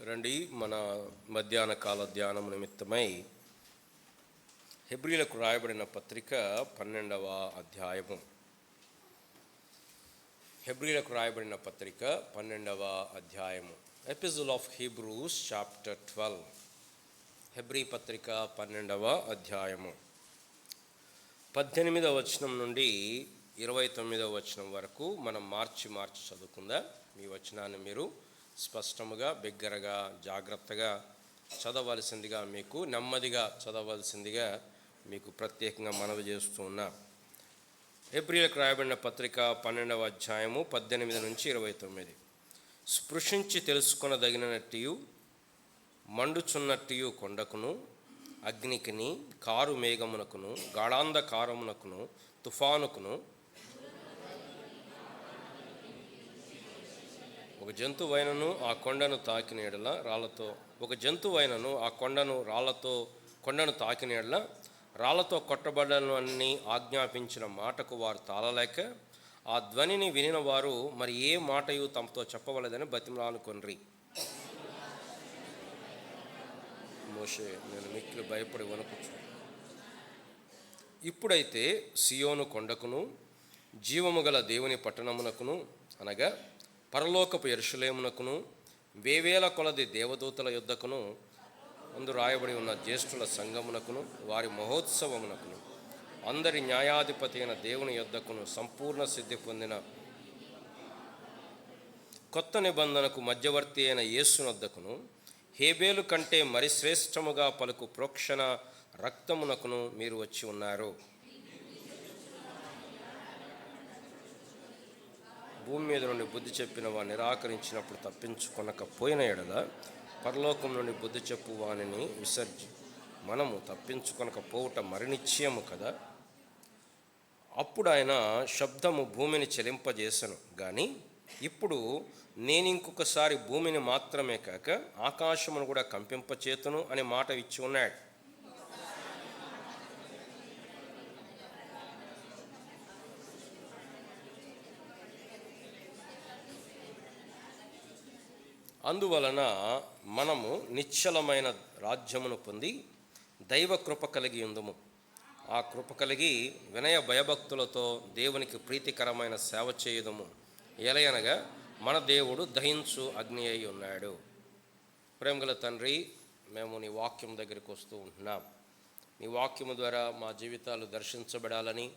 రండి, మన మధ్యాహ్న కాల ధ్యానం నిమిత్తమై హెబ్రీలకు రాయబడిన పత్రిక 12వ అధ్యాయము. హెబ్రీలకు రాయబడిన పత్రిక 12వ అధ్యాయము. ఎపిజిల్ ఆఫ్ హీబ్రూస్ చాప్టర్ 12. హెబ్రీ పత్రిక 12వ అధ్యాయము 18వ వచనం నుండి 29వ వచనం వరకు మనం మార్చి చదువుకుందాం. మీ వచనాన్ని మీరు స్పష్టముగా, బిగ్గరగా, జాగ్రత్తగా చదవలసిందిగా, మీకు నెమ్మదిగా చదవలసిందిగా మీకు ప్రత్యేకంగా మనవి చేస్తూ ఉన్నా. హెబ్రీలకు రాయబడిన పత్రిక 12వ అధ్యాయము 18 నుంచి 29. స్పృశించి తెలుసుకొనదగినట్టు మండుచున్నట్టు కొండకును, అగ్నికిని, కారు మేఘమునకును, గాఢాంధకారమునకును, తుఫానుకును, ఒక జంతువైనను ఆ కొండను తాకిన ఎడల రాళ్లతో కొండను తాకిన ఎడల రాళ్లతో కొట్టబడను అని ఆజ్ఞాపించిన మాటకు వారు తాళలేక ఆ ధ్వనిని వినిన వారు మరి ఏ మాటయు తమతో చెప్పవలేదని బతిమలానుకొనిరి. మోషే, నేను మిక్కిలి భయపడి వణుకుచు. ఇప్పుడైతే సియోను కొండకును, జీవము గల దేవుని పట్టణమునకును, అనగా పరలోకపు యెరూషలేమునకును, వేవేల కొలది దేవదూతల యుద్ధకును, అందు రాయబడి ఉన్న జ్యేష్ఠుల సంఘమునకును, వారి మహోత్సవమునకును, అందరి న్యాయాధిపతి అయిన దేవుని యుద్ధకును, సంపూర్ణ సిద్ధి పొందిన కొత్త నిబంధనకు మధ్యవర్తి అయిన యేసునొద్దకును, హేబేలు కంటే మరి శ్రేష్టముగా పలుకు ప్రోక్షణ రక్తమునకును మీరు వచ్చి ఉన్నారు. భూమి మీద నుండి బుద్ధి చెప్పిన వాని నిరాకరించినప్పుడు తప్పించుకొనకపోయిన ఎడల పరలోకం నుండి బుద్ధి చెప్పు వానిని మనము తప్పించుకొనకపోవుట మరి నిశ్చయము కదా. అప్పుడు ఆయన శబ్దము భూమిని చెలింపజేసను కానీ ఇప్పుడు నేను ఇంకొకసారి భూమిని మాత్రమే కాక ఆకాశమును కూడా కంపింపచేతును అనే మాట ఇచ్చి ఉన్నాడు. అందువలన మనము నిశ్చలమైన రాజ్యమును పొంది దైవ కృప కలిగి ఉందుము. ఆ కృప కలిగి వినయ భయభక్తులతో దేవునికి ప్రీతికరమైన సేవ చేయుదుము. ఎలయనగా మన దేవుడు దహించు అగ్ని అయి ఉన్నాడు. ప్రేమగల తండ్రి, మేము నీ వాక్యం దగ్గరికి వస్తూ ఉంటున్నాం. నీ వాక్యము ద్వారా మా జీవితాలు దర్శించబడాలని,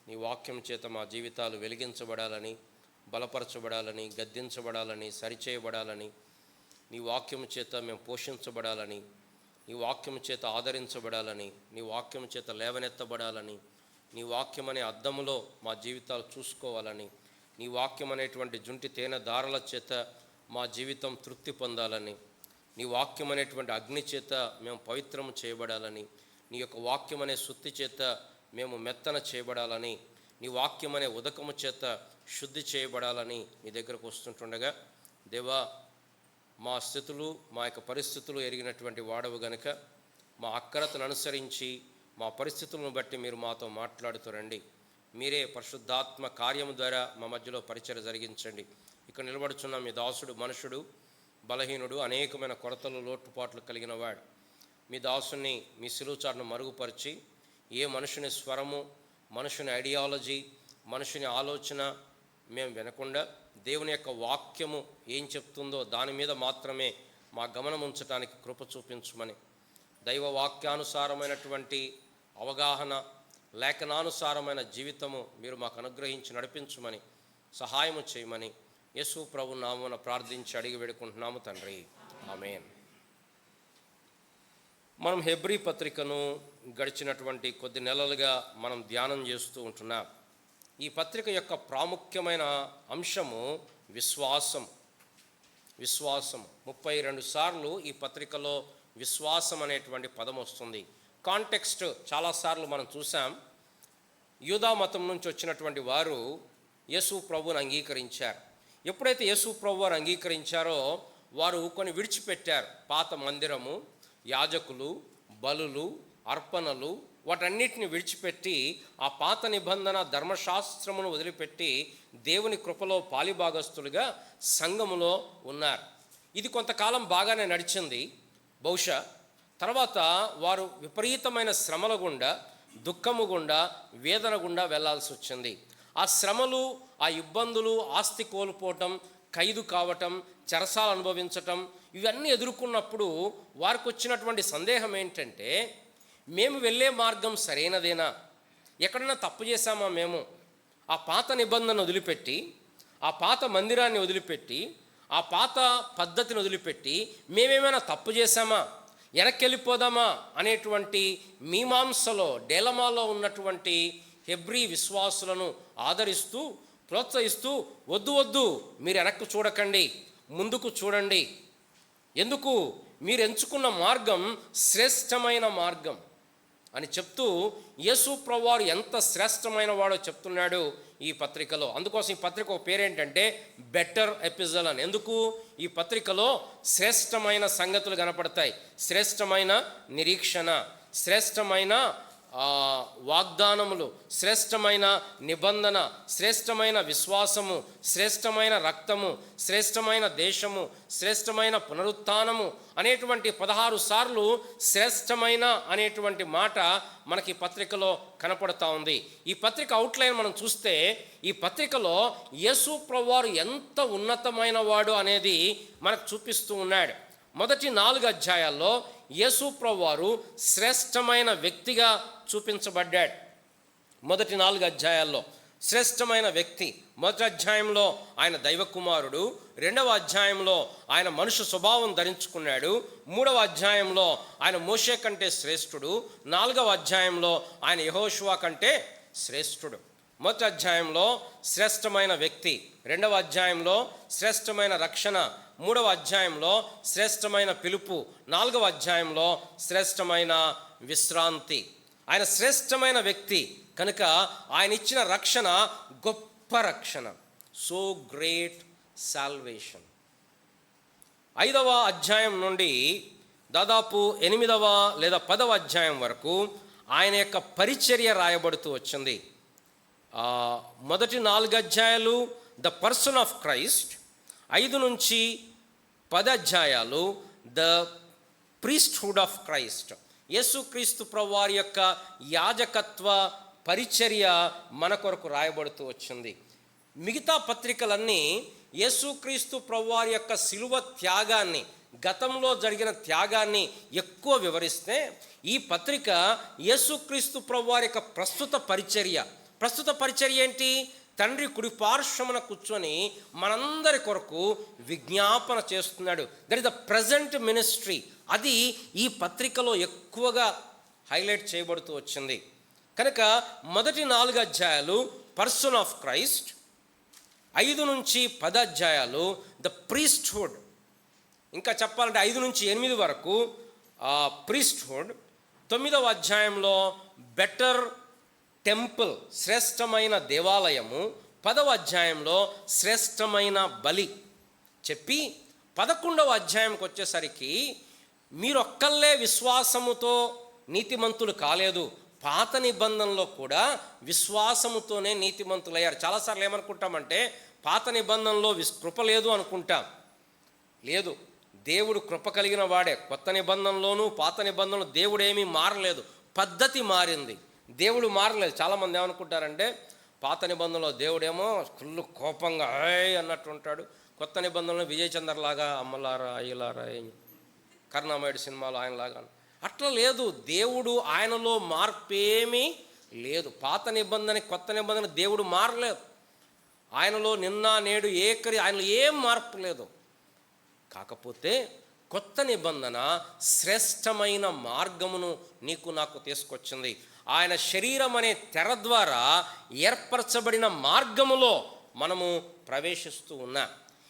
నీ వాక్యం చేత మా జీవితాలు వెలిగించబడాలని, బలపరచబడాలని, గద్దించబడాలని, సరిచేయబడాలని, నీ వాక్యము చేత మేము పోషించబడాలని, నీ వాక్యము చేత ఆదరించబడాలని, నీ వాక్యము చేత లేవనెత్తబడాలని, నీ వాక్యం అనే అద్దములో మా జీవితాలు చూసుకోవాలని, నీ వాక్యం అనేటువంటి జుంటి తేనె దారుల చేత మా జీవితం తృప్తి పొందాలని, నీ వాక్యం అనేటువంటి అగ్ని చేత మేము పవిత్రము చేయబడాలని, నీ యొక్క వాక్యం అనే సుత్తి చేత మేము మెత్తన చేయబడాలని, నీ వాక్యం అనే ఉదకము చేత శుద్ధి చేయబడాలని నీ దగ్గరకు వస్తుంటుండగా, దేవా, మా స్థితులు, మా యొక్క పరిస్థితులు ఎరిగినటువంటి వాడవు గనుక మా అక్కరతను అనుసరించి మా పరిస్థితులను బట్టి మీరు మాతో మాట్లాడుతారండి. మీరే పరిశుద్ధాత్మ కార్యము ద్వారా మా మధ్యలో పరిచయం జరిగించండి. ఇక్కడ నిలబడుచున్న మీ దాసుడు మనుషుడు, బలహీనుడు, అనేకమైన కొరతలు, లోటుపాట్లు కలిగిన వాడు. మీ దాసుని మీ సిలువచాటును మరుగుపరిచి ఏ మనుషుని స్వరము, మనుషుని ఐడియాలజీ, మనుషుని ఆలోచన మేము వినకుండా దేవుని యొక్క వాక్యము ఏం చెప్తుందో దాని మీద మాత్రమే మా గమనం ఉంచడానికి కృప చూపించమని, దైవ వాక్యానుసారమైనటువంటి అవగాహన, లేఖనానుసారమైన జీవితము మీరు మాకు అనుగ్రహించి నడిపించమని, సహాయము చేయమని యేసు ప్రభు నామమున ప్రార్థించి అడిగి వేడుకుంటున్నాము తండ్రి, ఆమేన్. మనం హెబ్రీ పత్రికను గడిచినటువంటి కొద్ది నెలలుగా మనం ధ్యానం చేస్తూ ఉంటున్నాం. ఈ పత్రిక యొక్క ప్రాముఖ్యమైన అంశము విశ్వాసం. 32 సార్లు ఈ పత్రికలో విశ్వాసం అనేటువంటి పదం వస్తుంది. కాంటెక్స్ట్ చాలాసార్లు మనం చూసాం. యూదా మతం నుంచి వచ్చినటువంటి వారు యేసు ప్రభువుని అంగీకరించారు. ఎప్పుడైతే యేసు ప్రభు వారు అంగీకరించారో వారు కొన్ని విడిచిపెట్టారు. పాత మందిరము, యాజకులు, బలులు, అర్పణలు, వాటన్నిటిని విడిచిపెట్టి ఆ పాత నిబంధన ధర్మశాస్త్రమును వదిలిపెట్టి దేవుని కృపలో పాలిభాగస్తులుగా సంఘములో ఉన్నారు. ఇది కొంతకాలం బాగానే నడిచింది. బహుశా తర్వాత వారు విపరీతమైన శ్రమల గుండా, దుఃఖము గుండా, వేదన గుండా వెళ్ళాల్సి వచ్చింది. ఆ శ్రమలు, ఆ ఇబ్బందులు, ఆస్తి కోల్పోవటం, ఖైదు కావటం, చెరసాలు అనుభవించటం, ఇవన్నీ ఎదుర్కొన్నప్పుడు వారికి వచ్చినటువంటి సందేహం ఏంటంటే, మేము వెళ్ళే మార్గం సరైనదేనా? ఎక్కడైనా తప్పు చేశామా? మేము ఆ పాత నిబంధనను వదిలిపెట్టి, ఆ పాత మందిరాన్ని వదిలిపెట్టి, ఆ పాత పద్ధతిని వదిలిపెట్టి మేమేమైనా తప్పు చేశామా? వెనక్కి వెళ్ళిపోదామా అనేటువంటి మీమాంసలో, డేలమాలో ఉన్నటువంటి హెబ్రీ విశ్వాసులను ఆదరిస్తూ, ప్రోత్సహిస్తూ, వద్దు వద్దు, మీరు వెనక్కు చూడకండి, ముందుకు చూడండి. ఎందుకు? మీరు ఎంచుకున్న మార్గం శ్రేష్టమైన మార్గం అని చెప్తూ యేసు ప్రభువారు ఎంత శ్రేష్టమైన వాడో చెప్తున్నాడు ఈ పత్రికలో. అందుకోసం ఈ పత్రిక ఒక పేరేంటంటే బెటర్ ఎపిజల్ అని. ఎందుకు? ఈ పత్రికలో శ్రేష్టమైన సంగతులు కనపడతాయి. శ్రేష్టమైన నిరీక్షణ, శ్రేష్టమైన వాగ్దానములు, శ్రేష్టమైన నిబంధన, శ్రేష్టమైన విశ్వాసము, శ్రేష్టమైన రక్తము, శ్రేష్టమైన దేశము, శ్రేష్టమైన పునరుత్థానము అనేటువంటి 16 సార్లు శ్రేష్టమైన అనేటువంటి మాట మనకి పత్రికలో కనపడతా ఉంది. ఈ పత్రిక అవుట్లైన్ మనం చూస్తే ఈ పత్రికలో యేసు ప్రభువారు ఎంత ఉన్నతమైన వాడు అనేది మనకు చూపిస్తూ ఉన్నాడు. మొదటి 4 అధ్యాయాల్లో యేసు ప్రభువారు శ్రేష్టమైన వ్యక్తిగా చూపించబడ్డాడు. మొదటి 4 అధ్యాయాల్లో శ్రేష్టమైన వ్యక్తి. మొదటి అధ్యాయంలో ఆయన దైవ కుమారుడు, 2వ అధ్యాయంలో ఆయన మనుష్య స్వభావం ధరించుకున్నాడు, 3వ అధ్యాయంలో ఆయన మోషే కంటే శ్రేష్ఠుడు, 4వ అధ్యాయంలో ఆయన యెహోషువ కంటే శ్రేష్ఠుడు. మొదటి అధ్యాయంలో శ్రేష్టమైన వ్యక్తి, 2వ అధ్యాయంలో శ్రేష్టమైన రక్షణ, 3వ అధ్యాయంలో శ్రేష్టమైన పిలుపు, 4వ అధ్యాయంలో శ్రేష్టమైన విశ్రాంతి. ఆయన శ్రేష్టమైన వ్యక్తి కనుక ఆయన ఇచ్చిన రక్షణ గొప్ప రక్షణ. So great salvation. 5వ అధ్యాయం నుండి దాదాపు 8వ లేదా 10వ అధ్యాయం వరకు ఆయన యొక్క పరిచర్య రాయబడుతూ వచ్చింది. మొదటి 4 అధ్యాయాలు ద పర్సన్ ఆఫ్ క్రైస్ట్, 5 నుంచి 10 అధ్యాయాలు ద ప్రీస్ట్హుడ్ ఆఫ్ క్రైస్ట్, యేసుక్రీస్తు ప్రభువారి యొక్క యాజకత్వ పరిచర్య మన కొరకు రాయబడుతూ వచ్చింది. మిగతా పత్రికలన్నీ యేసుక్రీస్తు ప్రభువారి యొక్క శిలువ త్యాగాన్ని, గతంలో జరిగిన త్యాగాన్ని ఎక్కువ వివరిస్తే, ఈ పత్రిక యేసుక్రీస్తు ప్రభువారి యొక్క ప్రస్తుత పరిచర్య ఏంటి? తండ్రి కుడి పార్శ్వమున కూర్చొని మనందరి కొరకు విజ్ఞాపన చేస్తున్నాడు. That is the present ministry. అది ఈ పత్రికలో ఎక్కువగా హైలైట్ చేయబడుతూ వచ్చింది. కనుక మొదటి 4 అధ్యాయాలు పర్సన్ ఆఫ్ క్రైస్ట్, 5 నుంచి 10 అధ్యాయాలు ద ప్రీస్ట్హుడ్, ఇంకా చెప్పాలంటే 5 నుంచి 8 వరకు ప్రీస్ట్హుడ్, 9వ అధ్యాయంలో బెటర్ టెంపుల్, శ్రేష్టమైన దేవాలయము, 10వ అధ్యాయంలో శ్రేష్టమైన బలి చెప్పి 11వ అధ్యాయంకి వచ్చేసరికి మీరొక్కళ్ళే విశ్వాసముతో నీతిమంతులు కాలేదు, పాత నిబంధనలో కూడా విశ్వాసముతోనే నీతిమంతులయ్యారు. చాలాసార్లు ఏమనుకుంటామంటే పాత నిబంధనలో కృప లేదు అనుకుంటాం. లేదు, దేవుడు కృప కలిగిన వాడే. కొత్త నిబంధనలోనూ పాత నిబంధనలో దేవుడు ఏమీ మారలేదు, పద్ధతి మారింది, దేవుడు మారలేదు. చాలామంది ఏమనుకుంటారంటే పాత నిబంధనలో దేవుడేమో ఫుల్ కోపంగా అన్నట్టు ఉంటాడు, కొత్త నిబంధనలో విజయ్ చంద్రలాగా అమ్మలారా అయ్యలారా కరుణామయుడు సినిమాలో ఆయనలాగా. అట్లా లేదు, దేవుడు ఆయనలో మార్పేమీ లేదు. పాత నిబంధన కొత్త నిబంధన దేవుడు మారలేదు. ఆయనలో నిన్న నేడు ఆయనలో ఏం మార్పు లేదు. కాకపోతే కొత్త నిబంధన శ్రేష్టమైన మార్గమును నీకు నాకు తీసుకొచ్చింది. ఆయన శరీరం అనే తెర ద్వారా ఏర్పరచబడిన మార్గములో మనము ప్రవేశిస్తూ ఉన్నాం.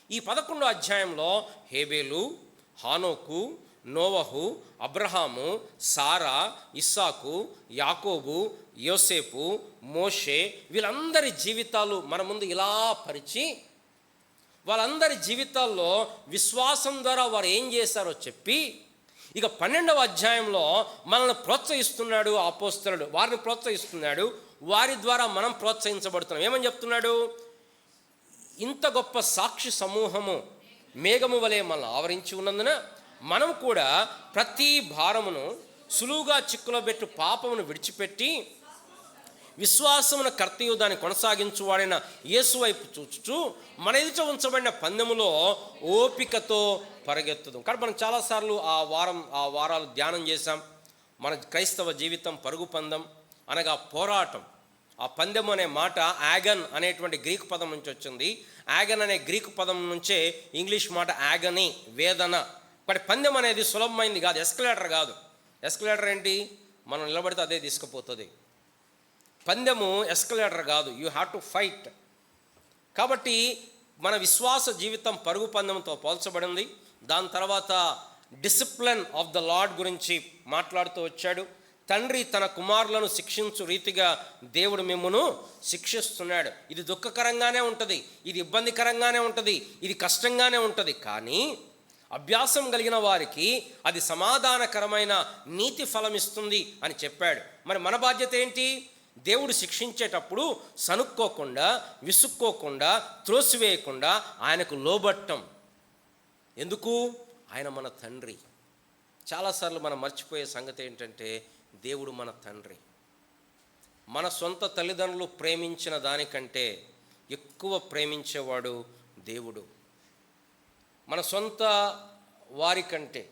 ఈ 11వ అధ్యాయంలో హేబేలు, హానోకు, నోవహు, అబ్రహాము, సారా, ఇస్సాకు, యాకోబు, యోసేపు, మోషే, వీళ్ళందరి జీవితాలు మన ముందు ఇలా పరిచి వాళ్ళందరి జీవితాల్లో విశ్వాసం ద్వారా వారు ఏం చేశారో చెప్పి, ఇక 12వ అధ్యాయంలో మనల్ని ప్రోత్సహిస్తున్నాడు అపోస్తలుడు, వారిని ప్రోత్సహిస్తున్నాడు, వారి ద్వారా మనం ప్రోత్సహించబడుతున్నాం. ఏమని చెప్తున్నాడు? ఇంత గొప్ప సాక్షి సమూహము మేఘము వలె మనల్ని ఆవరించి ఉన్నందున మనం కూడా ప్రతి భారమును సులువుగా చిక్కులో పెట్టు పాపమును విడిచిపెట్టి విశ్వాసమున కర్తయు దాన్ని కొనసాగించువాడైన యేసు వైపు చూచుచు మన ఎదుట ఉంచబడిన పందెములో ఓపికతో పరిగెత్తుదాం. కాబట్టి మనం చాలాసార్లు ఆ వారాలు ధ్యానం చేశాం. మన క్రైస్తవ జీవితం పరుగు పందెం అనగా పోరాటం. ఆ పందెం అనే మాట యాగన్ అనేటువంటి గ్రీకు పదం నుంచి వచ్చింది. యాగన్ అనే గ్రీకు పదం నుంచే ఇంగ్లీష్ మాట యాగని, వేదన. కానీ పందెం అనేది సులభమైంది కాదు, ఎస్కలేటర్ కాదు. ఎస్కలేటర్ ఏంటి? మనం నిలబడితే అదే తీసుకుపోతుంది. పందెము ఎస్కలేటర్ కాదు, యూ హ్యావ్ టు ఫైట్. కాబట్టి మన విశ్వాస జీవితం పరుగు పందెంతో పోల్చబడింది. దాని తర్వాత డిసిప్లిన్ ఆఫ్ ద లార్డ్ గురించి మాట్లాడుతూ వచ్చాడు. తండ్రి తన కుమారులను శిక్షించు రీతిగా దేవుడు మిమ్మును శిక్షిస్తున్నాడు. ఇది దుఃఖకరంగానే ఉంటుంది, ఇది ఇబ్బందికరంగానే ఉంటుంది, ఇది కష్టంగానే ఉంటుంది. కానీ అభ్యాసం కలిగిన వారికి అది సమాధానకరమైన నీతి ఫలం ఇస్తుంది అని చెప్పాడు. మరి మన బాధ్యత ఏంటి? దేవుడు శిక్షించేటప్పుడు సనుక్కోకుండా, విసుక్కోకుండా, త్రోసివేయకుండా ఆయనకు లోబట్టం. ఎందుకు? ఆయన మన తండ్రి. చాలాసార్లు మనం మర్చిపోయే సంగతి ఏంటంటే దేవుడు మన తండ్రి. మన సొంత తల్లిదండ్రులు ప్రేమించిన దానికంటే ఎక్కువ ప్రేమించేవాడు దేవుడు. మన సొంత వారి కంటే.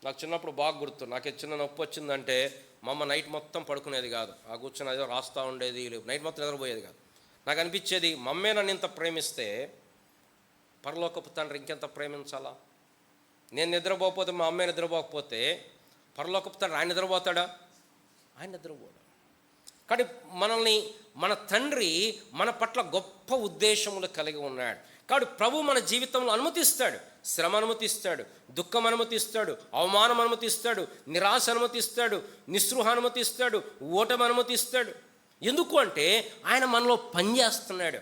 నాకు చిన్నప్పుడు బాగా గుర్తు. నాకు చిన్న నొప్పి వచ్చిందంటే మా అమ్మ నైట్ మొత్తం పడుకునేది కాదు. ఆ కూర్చొని ఏదో రాస్తూ ఉండేది, నైట్ మొత్తం నిద్రపోయేది కాదు. నాకు అనిపించేది, మా అమ్మే నన్ను ఇంత ప్రేమిస్తే పరలోకపు తండ్రి ఇంకెంత ప్రేమించాలా? నేను నిద్రపోకపోతే, మా అమ్మే నిద్రపోకపోతే పరలోకపు తండ్రి ఆయన నిద్రపోతాడా? ఆయన నిద్రపోడు. కానీ మన తండ్రి మన పట్ల గొప్ప ఉద్దేశములు కలిగి ఉన్నాడు. కాబట్టి ప్రభు మన జీవితంలో అనుమతిస్తాడు. శ్రమ అనుమతిస్తాడు, దుఃఖం అనుమతిస్తాడు, అవమానం అనుమతిస్తాడు, నిరాశ అనుమతిస్తాడు, నిస్పృహ అనుమతిస్తాడు, ఓటమి అనుమతిస్తాడు. ఎందుకు అంటే ఆయన మనలో పనిచేస్తున్నాడు.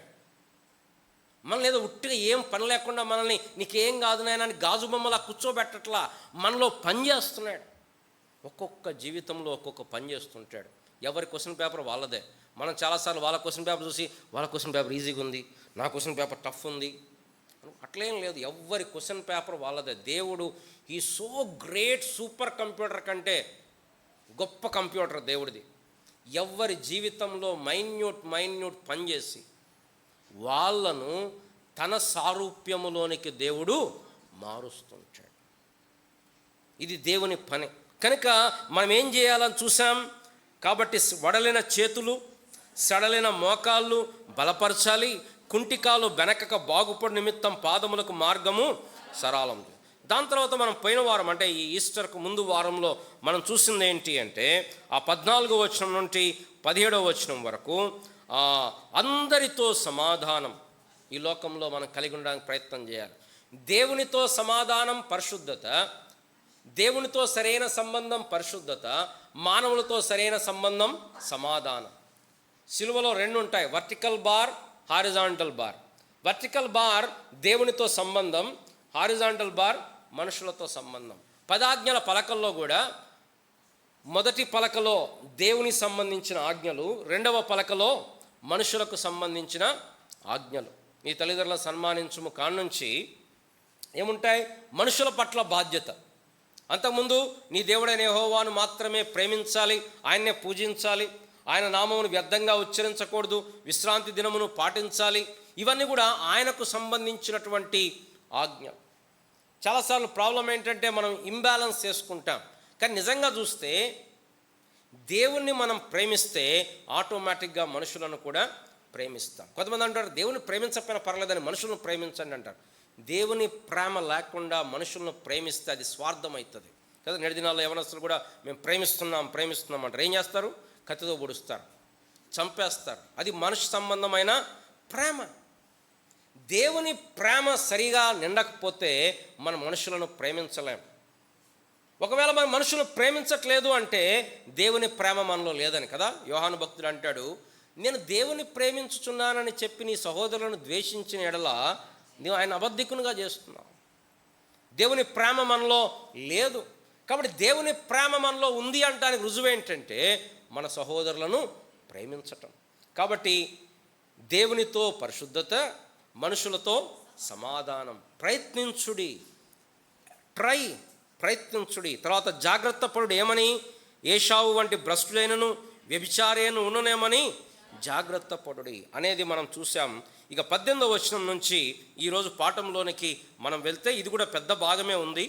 మనల్ని ఏదో ఉట్టిగా ఏం పని లేకుండా మనల్ని నీకేం కాదు నాయన అని గాజు బొమ్మలా కూర్చోబెట్టట్లా, మనలో పనిచేస్తున్నాడు. ఒక్కొక్క జీవితంలో ఒక్కొక్క పని చేస్తుంటాడు. ఎవరి క్వశ్చన్ పేపర్ వాళ్ళదే. మనం చాలాసార్లు వాళ్ళ క్వశ్చన్ పేపర్ చూసి వాళ్ళ క్వశ్చన్ పేపర్ ఈజీగా ఉంది, నా క్వశ్చన్ పేపర్ టఫ్ ఉంది, అట్లేం లేదు. ఎవరి క్వశ్చన్ పేపర్ వాళ్ళదే. దేవుడు ఈ సో గ్రేట్ సూపర్ కంప్యూటర్ కంటే గొప్ప కంప్యూటర్ దేవుడిది. ఎవరి జీవితంలో మైన్యూట్ పనిచేసి వాళ్ళను తన సారూప్యములోనికి దేవుడు మారుస్తుంటాడు. ఇది దేవుని పని. కనుక మనం ఏం చేయాలని చూసాం. కాబట్టి వడలిన చేతులు, సడలిన మోకాళ్ళు బలపరచాలి. కుంటికాలు వెనకక బాగుపడి నిమిత్తం పాదములకు మార్గము సరళం. దాని తర్వాత మనం పోయిన వారం అంటే ఈ ఈస్టర్కు ముందు వారంలో మనం చూసింది ఏంటి అంటే ఆ 14వ వచనం నుండి 17వ వచనం వరకు అందరితో సమాధానం ఈ లోకంలో మనం కలిగి ఉండడానికి ప్రయత్నం చేయాలి. దేవునితో సమాధానం పరిశుద్ధత, దేవునితో సరైన సంబంధం పరిశుద్ధత, మానవులతో సరైన సంబంధం సమాధానం. సిలువలో రెండు ఉంటాయి, vertical bar, horizontal bar. Vertical bar దేవునితో సంబంధం, హారిజాంటల్ బార్ మనుషులతో సంబంధం. 10 ఆజ్ఞల పలకల్లో కూడా మొదటి పలకలో దేవుని సంబంధించిన ఆజ్ఞలు, రెండవ పలకలో మనుషులకు సంబంధించిన ఆజ్ఞలు. నీ తల్లిదండ్రులను సన్మానించుము కానుంచి ఏముంటాయి? మనుషుల పట్ల బాధ్యత. అంతకుముందు నీ దేవుడైన యెహోవాను మాత్రమే ప్రేమించాలి, ఆయన్నే పూజించాలి, ఆయన నామమును వ్యర్థంగా ఉచ్చరించకూడదు, విశ్రాంతి దినమును పాటించాలి. ఇవన్నీ కూడా ఆయనకు సంబంధించినటువంటి ఆజ్ఞ. చాలాసార్లు ప్రాబ్లం ఏంటంటే మనం ఇంబ్యాలెన్స్ చేసుకుంటాం. కానీ నిజంగా చూస్తే దేవుణ్ణి మనం ప్రేమిస్తే ఆటోమేటిక్గా మనుషులను కూడా ప్రేమిస్తాం. కొంతమంది అంటారు దేవుని ప్రేమించకపోయినా పర్లేదని మనుషులను ప్రేమించండి అంటారు. దేవుని ప్రేమ లేకుండా మనుషులను ప్రేమిస్తే అది స్వార్థం అవుతుంది కదా. నేటి దినాల్లో యవనస్తులు కూడా మేము ప్రేమిస్తున్నాం అంటారు. ఏం చేస్తారు? కత్తితో పొడుస్తారు, చంపేస్తారు. అది మనిషి సంబంధమైన ప్రేమ. దేవుని ప్రేమ సరిగా నిండకపోతే మన మనుషులను ప్రేమించలేం. ఒకవేళ మన మనుషులను ప్రేమించట్లేదు అంటే దేవుని ప్రేమ మనలో లేదని కదా. యోహాను భక్తుడు అంటాడు, నేను దేవుని ప్రేమించుచున్నానని చెప్పి నీ సహోదరులను ద్వేషించిన ఎడల నీవు ఆయన అబద్ధికునిగా చేస్తున్నావు. దేవుని ప్రేమ మనలో లేదు. కాబట్టి దేవుని ప్రేమ మనలో ఉంది అంటానికి రుజువు ఏంటంటే మన సహోదరులను ప్రేమించటం. కాబట్టి దేవునితో పరిశుద్ధత, మనుషులతో సమాధానం. ప్రయత్నించుడి, ప్రయత్నించుడి. తర్వాత జాగ్రత్త పరుడు ఏమని, ఏషావు వంటి భ్రష్టులైనను వ్యభిచారేను ఉన్ననేమని జాగ్రత్త పడుడి అనేది మనం చూసాం. ఇక 18వ వచనం నుంచి ఈరోజు పాఠంలోనికి మనం వెళ్తే ఇది కూడా పెద్ద భాగమే ఉంది.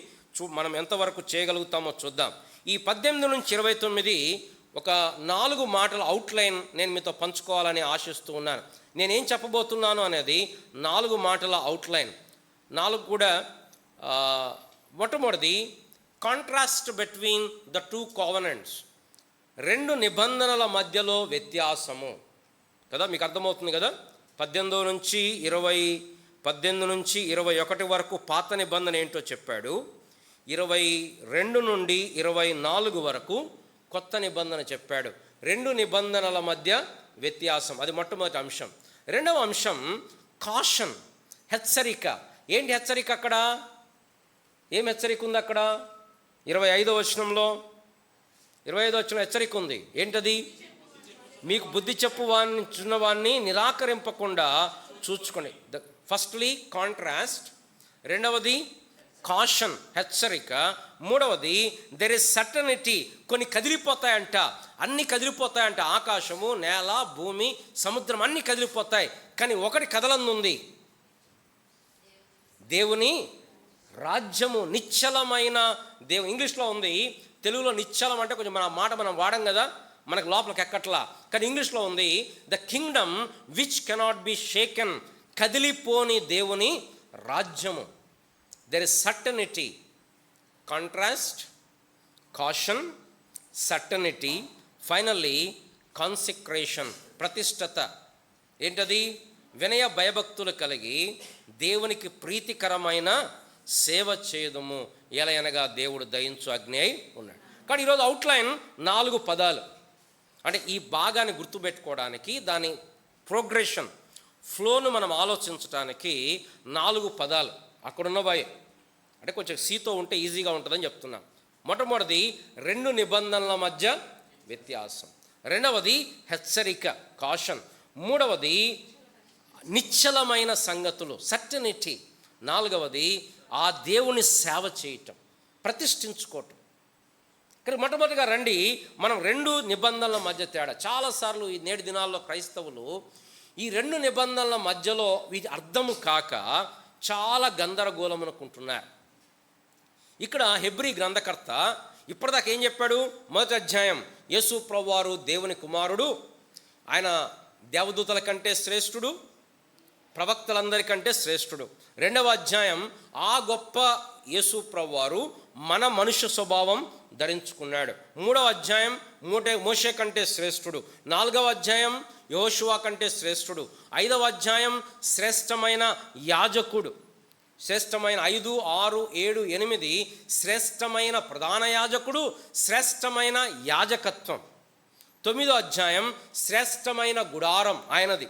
మనం ఎంతవరకు చేయగలుగుతామో చూద్దాం. ఈ 18 నుంచి 29 ఒక 4 మాటల అవుట్లైన్ నేను మీతో పంచుకోవాలని ఆశిస్తూ ఉన్నాను. నేనేం చెప్పబోతున్నాను అనేది 4 మాటల అవుట్లైన్. 4 కూడా మొట్టమొదటిది కాంట్రాస్ట్ బిట్వీన్ ద 2 కోవెనెంట్స్. 2 నిబంధనల మధ్యలో వ్యత్యాసము కదా, మీకు అర్థమవుతుంది కదా. 18 నుంచి 21 వరకు పాత నిబంధన ఏంటో చెప్పాడు. 22 నుండి 24 వరకు కొత్త నిబంధన చెప్పాడు. 2 నిబంధనల మధ్య వ్యత్యాసం, అది మొట్టమొదటి అంశం. రెండవ అంశం కాషన్, హెచ్చరిక. ఏంటి హెచ్చరిక అక్కడ? ఏం హెచ్చరిక ఉంది అక్కడ? 25వ వచనంలో హెచ్చరిక ఉంది. ఏంటది? మీకు బుద్ధి చెప్పువాన్ని నిరాకరింపకుండా చూచుకోండి. ఫస్ట్లీ కాంట్రాస్ట్, రెండవది కాషన్, హెచ్చరిక, మూడవది దెర్ ఇస్ సర్టనిటీ. కొన్ని కదిలిపోతాయంట, అన్నీ కదిలిపోతాయంట. ఆకాశము, నేల, భూమి, సముద్రం అన్నీ కదిలిపోతాయి, కానీ ఒకటి కదలందుంది. దేవుని రాజ్యము, నిశ్చలమైన ఇంగ్లీష్లో ఉంది. తెలుగులో నిశ్చలం అంటే కొంచెం మన మాట మనం వాడం కదా, మనకు లోపలికి ఎక్కట్లా. కానీ ఇంగ్లీష్లో ఉంది the kingdom which cannot be shaken. కదిలిపోని దేవుని రాజ్యము. There is certainty, contrast, caution, certainty, finally consecration, ప్రతిష్టత. ఏంటది? వినయ భయభక్తులు కలిగి దేవునికి ప్రీతికరమైన సేవ చేయదము, ఎలయనగా దేవుడు దయించు అగ్ని అయి ఉన్నాడు. కానీ ఈరోజు అవుట్లైన్ 4 పదాలు. అంటే ఈ భాగాన్ని గుర్తుపెట్టుకోవడానికి, దాని ప్రోగ్రెషన్, ఫ్లోను మనం ఆలోచించడానికి 4 పదాలు అక్కడున్నవాయి. అంటే కొంచెం సీతో ఉంటే ఈజీగా ఉంటుందని చెప్తున్నాం. మొట్టమొదటిది 2 నిబంధనల మధ్య వ్యత్యాసం, రెండవది హెచ్చరిక, కాషన్, మూడవది నిశ్చలమైన సంగతులు, సర్టనిటీ, నాలుగవది ఆ దేవుని సేవ చేయటం, ప్రతిష్ఠించుకోవటం. కానీ మొట్టమొదటిగా రండి, మనం 2 నిబంధనల మధ్య తేడా. చాలాసార్లు ఈ నేటి దినాల్లో క్రైస్తవులు ఈ 2 నిబంధనల మధ్యలో వీటి అర్థము కాక చాలా గందరగోళమనుకుంటున్నారు. ఇక్కడ హెబ్రీ గ్రంథకర్త ఇప్పటిదాకా ఏం చెప్పాడు? మొదటి అధ్యాయం, యేసు ప్రభువారు దేవుని కుమారుడు, ఆయన దేవదూతల కంటే శ్రేష్ఠుడు, ప్రవక్తలందరికంటే శ్రేష్ఠుడు. రెండవ అధ్యాయం, ఆ గొప్ప యేసు ప్రభువారు మన మనుష్య స్వభావం ధరించుకున్నాడు. మూడవ అధ్యాయం, మోషే కంటే శ్రేష్ఠుడు. నాలుగవ అధ్యాయం, యెహోషువ కంటే శ్రేష్ఠుడు. ఐదవ అధ్యాయం, శ్రేష్టమైన యాజకుడు. శ్రేష్టమైన 5, 6, 7, 8 శ్రేష్టమైన ప్రధాన యాజకుడు, శ్రేష్టమైన యాజకత్వం. 9వ అధ్యాయం, శ్రేష్టమైన గుడారం ఆయనది.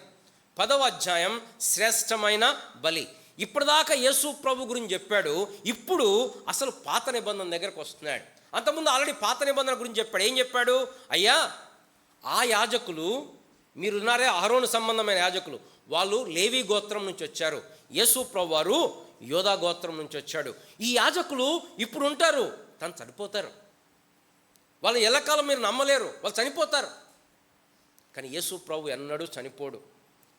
10వ అధ్యాయం, శ్రేష్టమైన బలి. ఇప్పటిదాకా యేసు ప్రభు గురించి చెప్పాడు. ఇప్పుడు అసలు పాత నిబంధన దగ్గరకు వస్తున్నాడు. అంతకుముందు ఆల్రెడీ పాత నిబంధన గురించి చెప్పాడు. ఏం చెప్పాడు? అయ్యా, ఆ యాజకులు మీరున్నారే, అహరోను సంబంధమైన యాజకులు, వాళ్ళు లేవి గోత్రం నుంచి వచ్చారు. యేసు ప్రభు వారు యోధా గోత్రం నుంచి వచ్చాడు. ఈ యాజకులు ఇప్పుడు ఉంటారు, తను చనిపోతారు. వాళ్ళు ఎల్లకాలం మీరు నమ్మలేరు, వాళ్ళు చనిపోతారు. కానీ యేసు ప్రభు ఎన్నడూ చనిపోడు.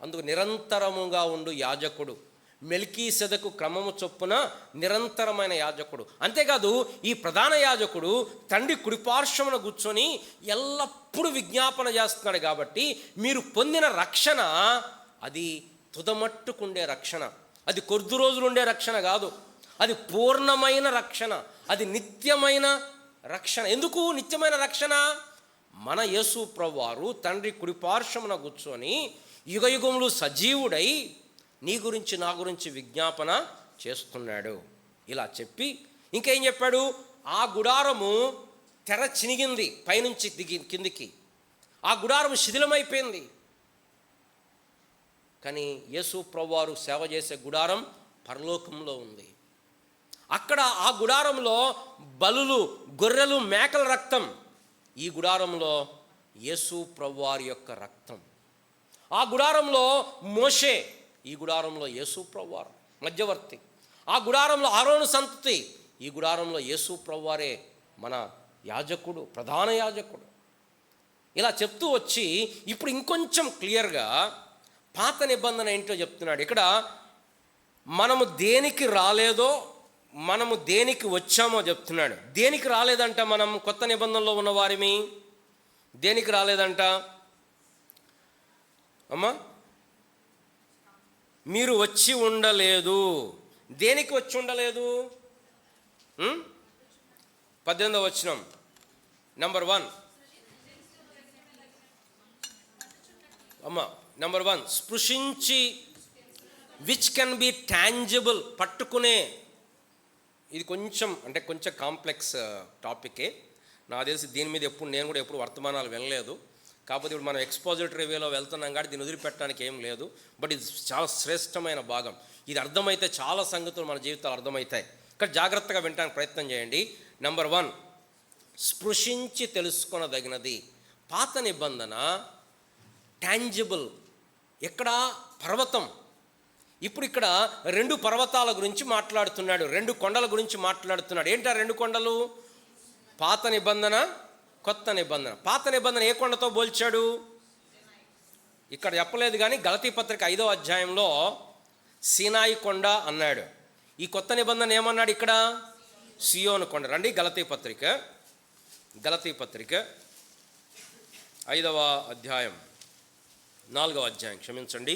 అందుకు నిరంతరముగా ఉండు యాజకుడు, మెల్కీసెదకు క్రమము చొప్పున నిరంతరమైన యాజకుడు. అంతేకాదు, ఈ ప్రధాన యాజకుడు తండ్రి కుడిపార్శ్వమున కూర్చొని ఎల్లప్పుడూ విజ్ఞాపన చేస్తున్నాడు. కాబట్టి మీరు పొందిన రక్షణ అది తుదమట్టుకుండే రక్షణ, అది కొద్ది రోజులు ఉండే రక్షణ కాదు, అది పూర్ణమైన రక్షణ, అది నిత్యమైన రక్షణ. ఎందుకు నిత్యమైన రక్షణ? మన యేసు ప్రభువారు తండ్రి కుడిపార్శ్వమున కూర్చొని యుగయుగములు సజీవుడై నీ గురించి నా గురించి విజ్ఞాపన చేస్తున్నాడు. ఇలా చెప్పి ఇంకేం చెప్పాడు? ఆ గుడారము తెర చినిగింది పైనుంచి కిందికి, ఆ గుడారం శిథిలమైపోయింది. కానీ యేసు ప్రభువారు సేవ చేసే గుడారం పరలోకంలో ఉంది. అక్కడ ఆ గుడారంలో బలులు, గొర్రెలు, మేకల రక్తం. ఈ గుడారంలో యేసు ప్రభువారి యొక్క రక్తం. ఆ గుడారంలో మోషే, ఈ గుడారంలో యేసు ప్రభువారు. మధ్యవర్తి. ఆ గుడారంలో ఆరోను సంతతి, ఈ గుడారంలో యేసు ప్రభువారే మన యాజకుడు, ప్రధాన యాజకుడు. ఇలా చెప్తూ వచ్చి ఇప్పుడు ఇంకొంచెం క్లియర్గా పాత నిబంధన ఏంటో చెప్తున్నాడు. ఇక్కడ మనము దేనికి రాలేదో, మనము దేనికి వచ్చామో చెప్తున్నాడు. దేనికి రాలేదంట మనం కొత్త నిబంధనలో ఉన్న వారిమి? దేనికి రాలేదంట అమ్మా? మీరు వచ్చి ఉండలేదు. దేనికి వచ్చి ఉండలేదు? 18వ వచనం నంబర్ 1 అమ్మా. నంబర్ 1, స్పృశించి, విచ్ కెన్ బి టాంజిబుల్, పట్టుకునే. ఇది కొంచెం కాంప్లెక్స్ టాపికే. నాకు తెలిసి దీని మీద నేను కూడా ఎప్పుడు వర్తమానాలు వినలేదు. కాకపోతే ఇప్పుడు మనం ఎక్స్పోజిటరీ వేలో వెళ్తున్నాం కాబట్టి దీన్ని వదిలిపెట్టడానికి ఏం లేదు. బట్ ఇది చాలా శ్రేష్టమైన భాగం. ఇది అర్థమైతే చాలా సంగతులు మన జీవితాలు అర్థమవుతాయి. ఇక్కడ జాగ్రత్తగా వినడానికి ప్రయత్నం చేయండి. నంబర్ 1, స్పృశించి తెలుసుకొనదగినది. పాత నిబంధన టాంజిబుల్, ఎక్కడ పర్వతం. ఇప్పుడు ఇక్కడ 2 పర్వతాల గురించి మాట్లాడుతున్నాడు, 2 కొండల గురించి మాట్లాడుతున్నాడు. ఏంటా 2 కొండలు? పాత నిబంధన, కొత్త నిబంధన. పాత నిబంధన ఏ కొండతో పోల్చాడు? ఇక్కడ చెప్పలేదు, కానీ గలతీ పత్రిక 5వ అధ్యాయంలో సీనాయి కొండ అన్నాడు. ఈ కొత్త నిబంధన ఏమన్నాడు ఇక్కడ? సియోను కొండ. రండి గలతీ పత్రిక 5వ అధ్యాయం 4వ అధ్యాయం, క్షమించండి,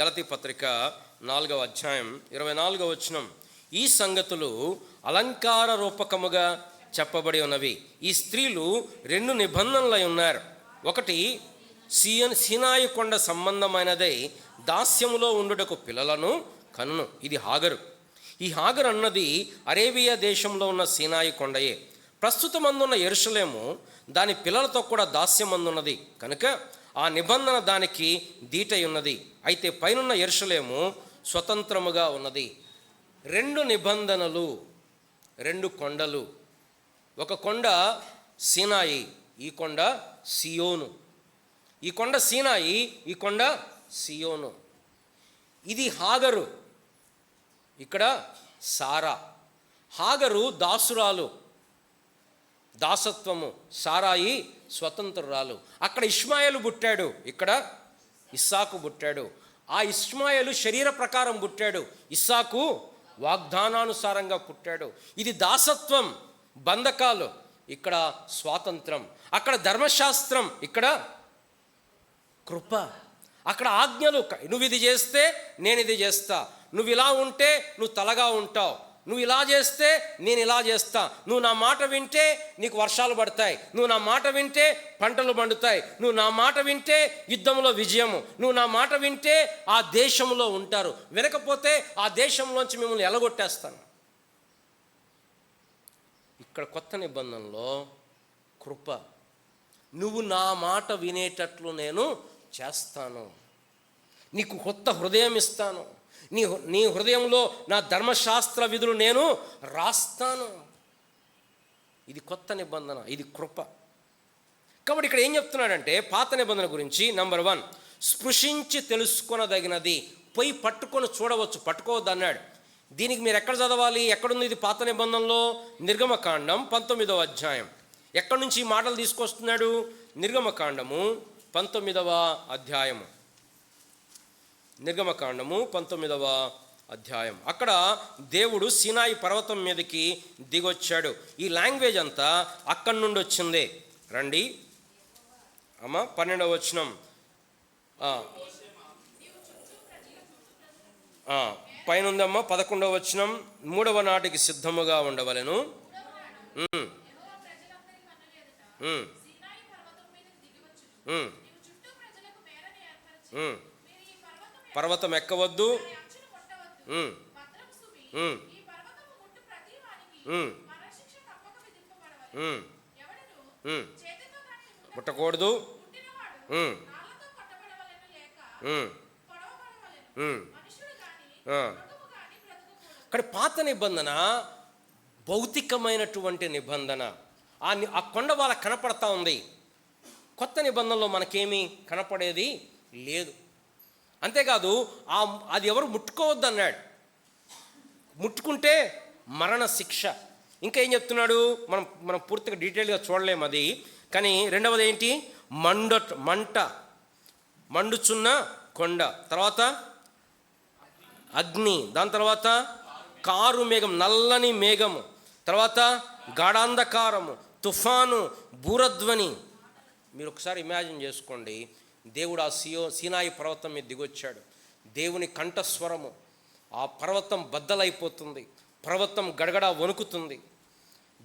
గలతీ పత్రిక 4వ అధ్యాయం 24వ వచనం. ఈ సంగతులు అలంకార రూపకముగా చెప్పబడి ఉన్నవి. ఈ స్త్రీలు 2 నిబంధనలై ఉన్నారు. ఒకటి సీనాయి కొండ సంబంధమైనదై దాస్యములో ఉండుటకు పిల్లలను కనును. ఇది హాగరు. ఈ హాగరు అన్నది అరేబియా దేశంలో ఉన్న సీనాయి కొండయే. ప్రస్తుతమందున్న యెరూషలేము దాని పిల్లలతో కూడా దాస్యమందున్నది కనుక ఆ నిబంధన దానికి దీటై ఉన్నది. అయితే పైనున్న యెరూషలేము స్వతంత్రముగా ఉన్నది. 2 నిబంధనలు, 2 కొండలు. ఒక కొండ సీనాయి, ఈ కొండ సియోను. ఈ కొండ సీనాయి, ఈ కొండ సియోను. ఇది హాగరు, ఇక్కడ సారా. హాగరు దాసురాలు, దాసత్వము. సారాయి స్వతంత్రురాలు. అక్కడ ఇష్మాయేలు పుట్టాడు, ఇక్కడ ఇస్సాకు పుట్టాడు. ఆ ఇష్మాయేలు శరీర ప్రకారం పుట్టాడు, ఇస్సాకు వాగ్దానానుసారంగా పుట్టాడు. ఇది దాసత్వం, బంధకాలు, ఇక్కడ స్వాతంత్రం. అక్కడ ధర్మశాస్త్రం, ఇక్కడ కృప. అక్కడ ఆజ్ఞలు, నువ్వు ఇది చేస్తే నేను ఇది చేస్తా, నువ్వు ఇలా ఉంటే నువ్వు తలగా ఉంటావు, నువ్వు ఇలా చేస్తే నేను ఇలా చేస్తా, నువ్వు నా మాట వింటే నీకు వర్షాలు పడతాయి, నువ్వు నా మాట వింటే పంటలు పండుతాయి, నువ్వు నా మాట వింటే యుద్ధంలో విజయము, నువ్వు నా మాట వింటే ఆ దేశంలో ఉంటారు, వినకపోతే ఆ దేశంలోంచి మిమ్మల్ని ఎలగొట్టేస్తాను. ఇక్కడ కొత్త నిబంధనలో కృప. నువ్వు నా మాట వినేటట్లు నేను చేస్తాను, నీకు కొత్త హృదయం ఇస్తాను, నీ హృదయంలో నా ధర్మశాస్త్ర విధులు నేను రాస్తాను. ఇది కొత్త నిబంధన, ఇది కృప. కాబట్టి ఇక్కడ ఏం చెప్తున్నాడంటే పాత నిబంధన గురించి, నంబర్ 1, స్పృశించి తెలుసుకొనదగినది. పోయి పట్టుకొని చూడవచ్చు, పట్టుకోవద్దు అన్నాడు. దీనికి మీరు ఎక్కడ చదవాలి? ఎక్కడుంది ఇది పాత నిబంధనలో? నిర్గమకాండం 19వ అధ్యాయం. ఎక్కడి నుంచి ఈ మాటలు తీసుకొస్తున్నాడు? నిర్గమకాండము 19వ అధ్యాయము. నిర్గమకాండము 19వ అధ్యాయం. అక్కడ దేవుడు సీనాయి పర్వతం మీదకి దిగొచ్చాడు. ఈ లాంగ్వేజ్ అంతా అక్కడి నుండి వచ్చిందే. రండి అమ్మ, 12వ వచనం. పైన ఉందమ్మా 11వ వచనం. 3వ నాటికి సిద్ధముగా ఉండవలెను. పర్వతం ఎక్కవద్దు, ముట్టకూడదు. కానీ పాత నిబంధన భౌతికమైనటువంటి నిబంధన. ఆ కొండ వాళ్ళకి కనపడతా ఉంది. కొత్త నిబంధనలో మనకేమీ కనపడేది లేదు. అంతేకాదు అది ఎవరు ముట్టుకోవద్దు అన్నాడు. ముట్టుకుంటే మరణ శిక్ష. ఇంకా ఏం చెప్తున్నాడు, మనం పూర్తిగా డీటెయిల్గా చూడలేము అది. కానీ రెండవది ఏంటి, మంట, మండుచున్న కొండ, తర్వాత అగ్ని, దాని తర్వాత కారు మేఘం, నల్లని మేఘము, తర్వాత గాఢాంధకారము, తుఫాను, బూరధ్వని. మీరు ఒకసారి ఇమాజిన్ చేసుకోండి, దేవుడు ఆ సీనాయి పర్వతం మీద దిగొచ్చాడు, దేవుని కంఠస్వరము, ఆ పర్వతం బద్దలైపోతుంది, పర్వతం గడగడ వణుకుతుంది,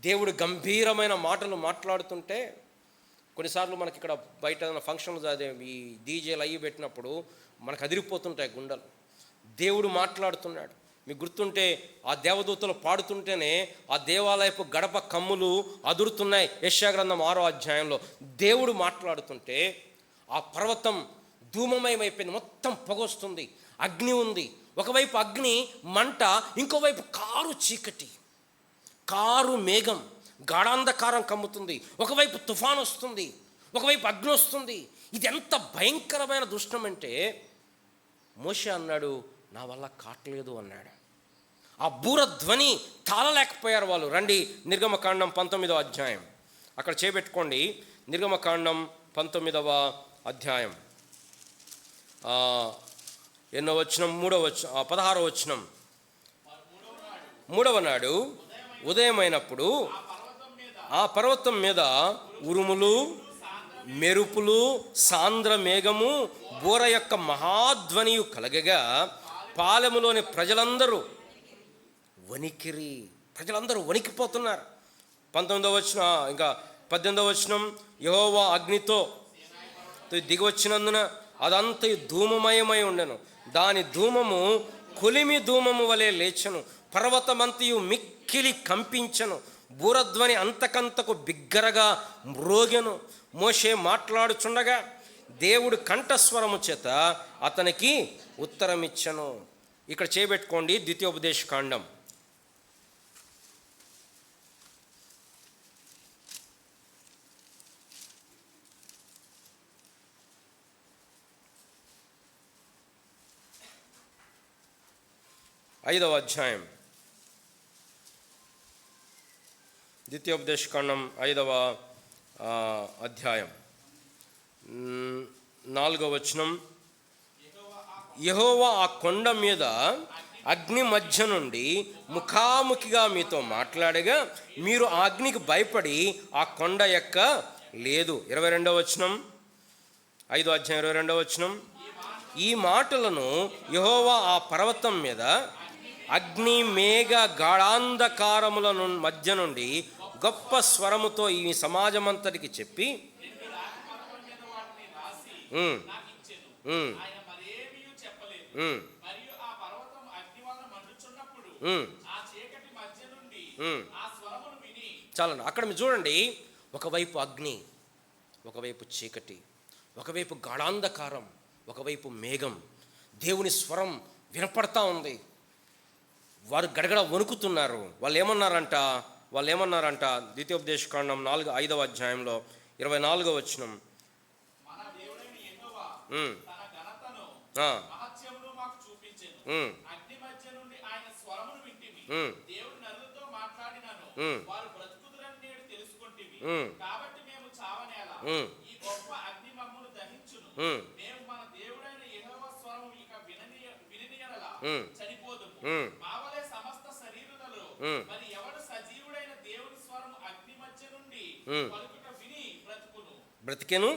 దేవుడు గంభీరమైన మాటలు మాట్లాడుతుంటే. కొన్నిసార్లు మనకి ఇక్కడ బయట ఫంక్షన్లు ఈ డీజేలు అయ్యి పెట్టినప్పుడు మనకు అదిరిపోతుంటాయి గుండెలు. దేవుడు మాట్లాడుతున్నాడు. మీకు గుర్తుంటే ఆ దేవదూతలు పాడుతుంటేనే ఆ దేవాలయపు గడప కమ్ములు అదురుతున్నాయి. యెషయా గ్రంథం 6వ అధ్యాయంలో దేవుడు మాట్లాడుతుంటే ఆ పర్వతం ధూమమయమైపోయింది, మొత్తం పొగొస్తుంది, అగ్ని ఉంది. ఒకవైపు అగ్ని మంట, ఇంకోవైపు కారు చీకటి, కారు మేఘం, గాఢాంధకారం కమ్ముతుంది. ఒకవైపు తుఫాను వస్తుంది, ఒకవైపు అగ్ని వస్తుంది. ఇది ఎంత భయంకరమైన దుష్టం అంటే మోషే అన్నాడు, నా వల్ల కాట్లేదు అన్నాడు. ఆ బూరధ్వని తాళలేకపోయారు వాళ్ళు. రండి నిర్గమకాండం 19వ అధ్యాయం, అక్కడ చేపెట్టుకోండి. నిర్గమకాండం 19వ అధ్యాయం ఎన్నో వచనం, 16వ వచనం. 3వ నాడు ఉదయమైనప్పుడు ఆ పర్వతం మీద ఉరుములు, మెరుపులు, సాంద్ర మేఘము, బోర యొక్క మహాధ్వనియు కలగగా పాలెములోని ప్రజలందరూ వణికిరి. ప్రజలందరూ వణికిపోతున్నారు. 19వ వచనం, ఇంకా 18వ వచనం. యెహోవా అగ్నితో దిగివచ్చినందున అదంతా ధూమమయమై ఉండెను, దాని ధూమము కొలిమి ధూమము వలె లేచెను, పర్వతమంతయు మిక్కిలి కంపించెను, బూరధ్వని అంతకంతకు బిగ్గరగా మ్రోగెను. మోషే మాట్లాడుచుండగా దేవుడు కంఠస్వరము చేత అతనికి ఉత్తరమిచ్చెను. ఇక్కడ చేపెట్టుకోండి ద్వితీయోపదేశకాండం 5వ అధ్యాయం. ద్వితీయోపదేశకాండం 5వ అధ్యాయం 4వ వచనం. యెహోవా ఆ కొండ మీద అగ్ని మధ్య నుండి ముఖాముఖిగా మీతో మాట్లాడగా మీరు ఆ అగ్నికి భయపడి ఆ కొండ ఎక్క లేదు. 22వ వచనం, 5వ అధ్యాయం 22వ వచనం. ఈ మాటలను యెహోవా ఆ పర్వతం మీద అగ్ని మేఘ గాఢాంధకారముల మధ్య నుండి గొప్ప స్వరముతో ఈ సమాజమంతటికి చెప్పి చాలండి. అక్కడ మీరు చూడండి, ఒకవైపు అగ్ని, ఒకవైపు చీకటి, ఒకవైపు గాఢాంధకారం, ఒకవైపు మేఘం. దేవుని స్వరం వినపడతా ఉంది. వారు గడగడ వణుకుతున్నారు. వాళ్ళు ఏమన్నారంట ద్వితీయోపదేశకాండం 5వ అధ్యాయంలో 24వ వచనం. బ్రతికెను.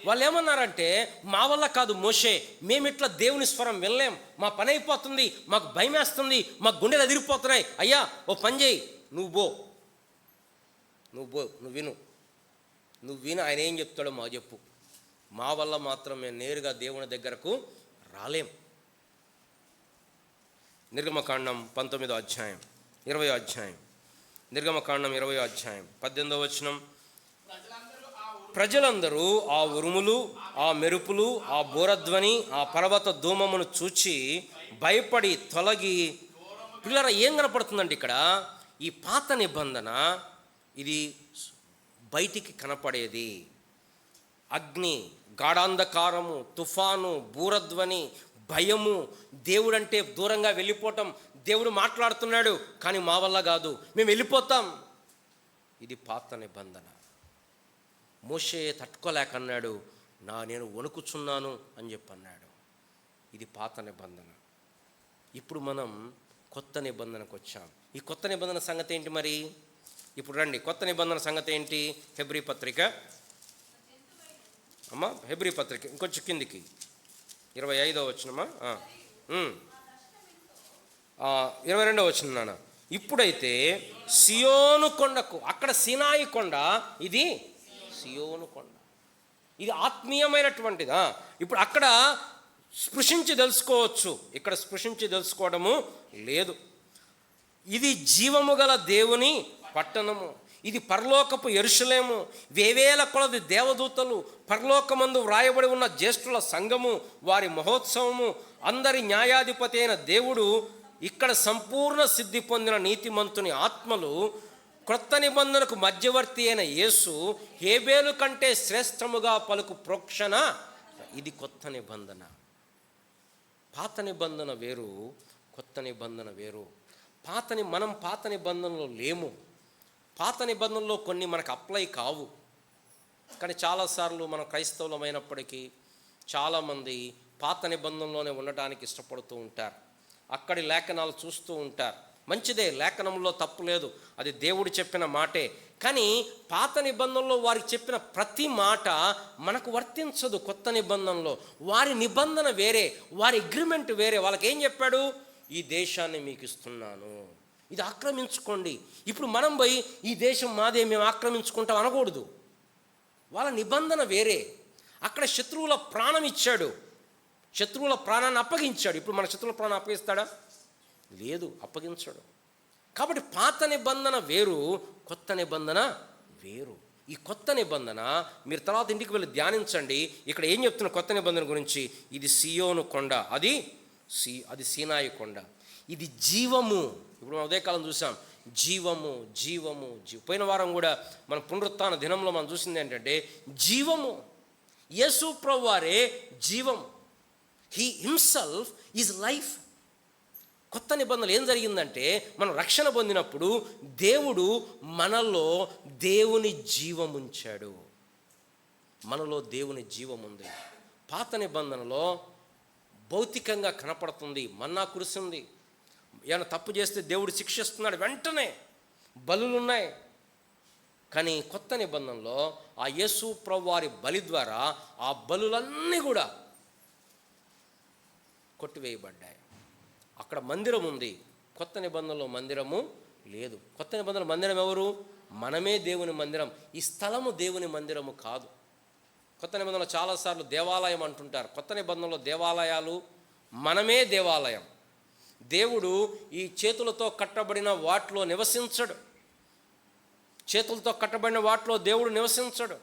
వాళ్ళు ఏమన్నారంటే, మా వల్ల కాదు మోషే, మేమిట్లా దేవుని స్వరం వినలేం, మా పని అయిపోతుంది, మాకు భయం వేస్తుంది, మాకు గుండెలు అదిరిపోతున్నాయి. అయ్యా ఓ పని చేయి, నువ్వు విను, ఆయన ఏం చెప్తాడో మాకు చెప్పు, మా వల్ల మాత్రం మేము నేరుగా దేవుని దగ్గరకు రాలేం. నిర్గమకాండం 19వ అధ్యాయం 20వ అధ్యాయం. నిర్గమకాండం 20వ అధ్యాయం 18వ వచనం. ప్రజలందరూ ఆ ఉరుములు, ఆ మెరుపులు, ఆ బోరధ్వని, ఆ పర్వత ధూమమును చూచి భయపడి తొలగి. పిల్లరా, ఏం కనపడుతుందండి ఇక్కడ? ఈ పాత నిబంధన ఇది బయటికి కనపడేది. అగ్ని, గాఢాంధకారము, తుఫాను, బూరధ్వని, భయము, దేవుడంటే దూరంగా వెళ్ళిపోవటం. దేవుడు మాట్లాడుతున్నాడు కానీ మా వల్ల కాదు, మేము వెళ్ళిపోతాం. ఇది పాత నిబంధన. మోషే తట్టుకోలేక అన్నాడు, నేను వణుకుచున్నాను అని చెప్పి అన్నాడు. ఇది పాత నిబంధన. ఇప్పుడు మనం కొత్త నిబంధనకు వచ్చాం. ఈ కొత్త నిబంధన సంగతి ఏంటి మరి? ఇప్పుడు రండి, కొత్త నిబంధన సంగతి ఏంటి? హెబ్రీ పత్రిక అమ్మా, హెబ్రీ పత్రిక ఇంకొంచెం కిందికి 25వ వచనమా, 22వ వచనం నాన్న. ఇప్పుడైతే సియోను కొండకు, అక్కడ సినాయి కొండ, ఇది సియోను కొండ, ఇది ఆత్మీయమైనటువంటిదా. ఇప్పుడు అక్కడ స్పృశించి తెలుసుకోవచ్చు, ఇక్కడ స్పృశించి తెలుసుకోవడము లేదు. ఇది జీవము గల దేవుని పట్టణము, ఇది పరలోకపు యెరూషలేము, వేవేల కొలది దేవదూతలు, పరలోకమందు వ్రాయబడి ఉన్న జ్యేష్ఠుల సంఘము, వారి మహోత్సవము, అందరి న్యాయాధిపతి అయిన దేవుడు, ఇక్కడ సంపూర్ణ సిద్ధి పొందిన నీతిమంతుని ఆత్మలు, క్రొత్త నిబంధనకు మధ్యవర్తి అయిన యేసు, హేబేలు కంటే శ్రేష్టముగా పలుకు ప్రోక్షణ. ఇది కొత్త నిబంధన. పాత నిబంధన వేరు, కొత్త నిబంధన వేరు. మనం పాత నిబంధనలో లేము. పాత నిబంధనలో కొన్ని మనకు అప్లై కావు. కానీ చాలాసార్లు మనం క్రైస్తవులమైనప్పటికీ చాలామంది పాత నిబంధనలోనే ఉండటానికి ఇష్టపడుతూ ఉంటారు. అక్కడి లేఖనాలు చూస్తూ ఉంటారు. మంచిదే, లేఖనంలో తప్పు లేదు, అది దేవుడు చెప్పిన మాటే. కానీ పాత నిబంధనలో వారికి చెప్పిన ప్రతి మాట మనకు వర్తించదు. కొత్త నిబంధనలో వారి నిబంధన వేరే, వారి అగ్రిమెంట్ వేరే. వాళ్ళకి ఏం చెప్పాడు? ఈ దేశాన్ని మీకు ఇస్తున్నాను, ఇది ఆక్రమించుకోండి. ఇప్పుడు మనం పోయి ఈ దేశం మాదే, మేము ఆక్రమించుకుంటాం అనకూడదు. వాళ్ళ నిబంధన వేరే. అక్కడ శత్రువుల ప్రాణం ఇచ్చాడు, శత్రువుల ప్రాణాన్ని అప్పగించాడు. ఇప్పుడు మన శత్రువుల ప్రాణం అప్పగిస్తాడా? లేదు, అప్పగించాడు. కాబట్టి పాత నిబంధన వేరు, కొత్త నిబంధన వేరు. ఈ కొత్త నిబంధన మీరు తర్వాత ఇంటికి వెళ్ళి ధ్యానించండి. ఇక్కడ ఏం చెప్తున్న కొత్త నిబంధన గురించి? ఇది సియోను కొండ, అది సీనాయి కొండ, ఇది జీవము. ఇప్పుడు మనం ఉదయకాలం చూసాం, జీవము జీవము పోయిన వారం కూడా మన పునరుత్థాన దినంలో మనం చూసింది ఏంటంటే జీవము. యేసు ప్రభువారే జీవం. He himself is life. కొత్త నిబంధనలు ఏం జరిగిందంటే, మనం రక్షణ పొందినప్పుడు దేవుడు మనలో దేవుని జీవం ఉంచాడు. మనలో దేవుని జీవం ఉంది. పాత నిబంధనలో భౌతికంగా కనపడుతుంది, మన్నా కురిసింది, ఏమైనా తప్పు చేస్తే దేవుడు శిక్షిస్తున్నాడు, వెంటనే బలులు ఉన్నాయి. కానీ కొత్త నిబంధనలో ఆ యేసు ప్రభువారి బలి ద్వారా ఆ బలులన్నీ కూడా కొట్టివేయబడ్డాయి. అక్కడ మందిరం ఉంది, కొత్త నిబంధనలో మందిరము లేదు. కొత్త నిబంధనల మందిరం ఎవరు? మనమే దేవుని మందిరం. ఈ స్థలము దేవుని మందిరము కాదు. కొత్త నిబంధనలో చాలాసార్లు దేవాలయం అంటుంటారు. కొత్త నిబంధనలో దేవాలయాలు, మనమే దేవాలయం. దేవుడు ఈ చేతులతో కట్టబడిన వాటిలో నివసించడు. చేతులతో కట్టబడిన వాటిలో దేవుడు నివసించడు.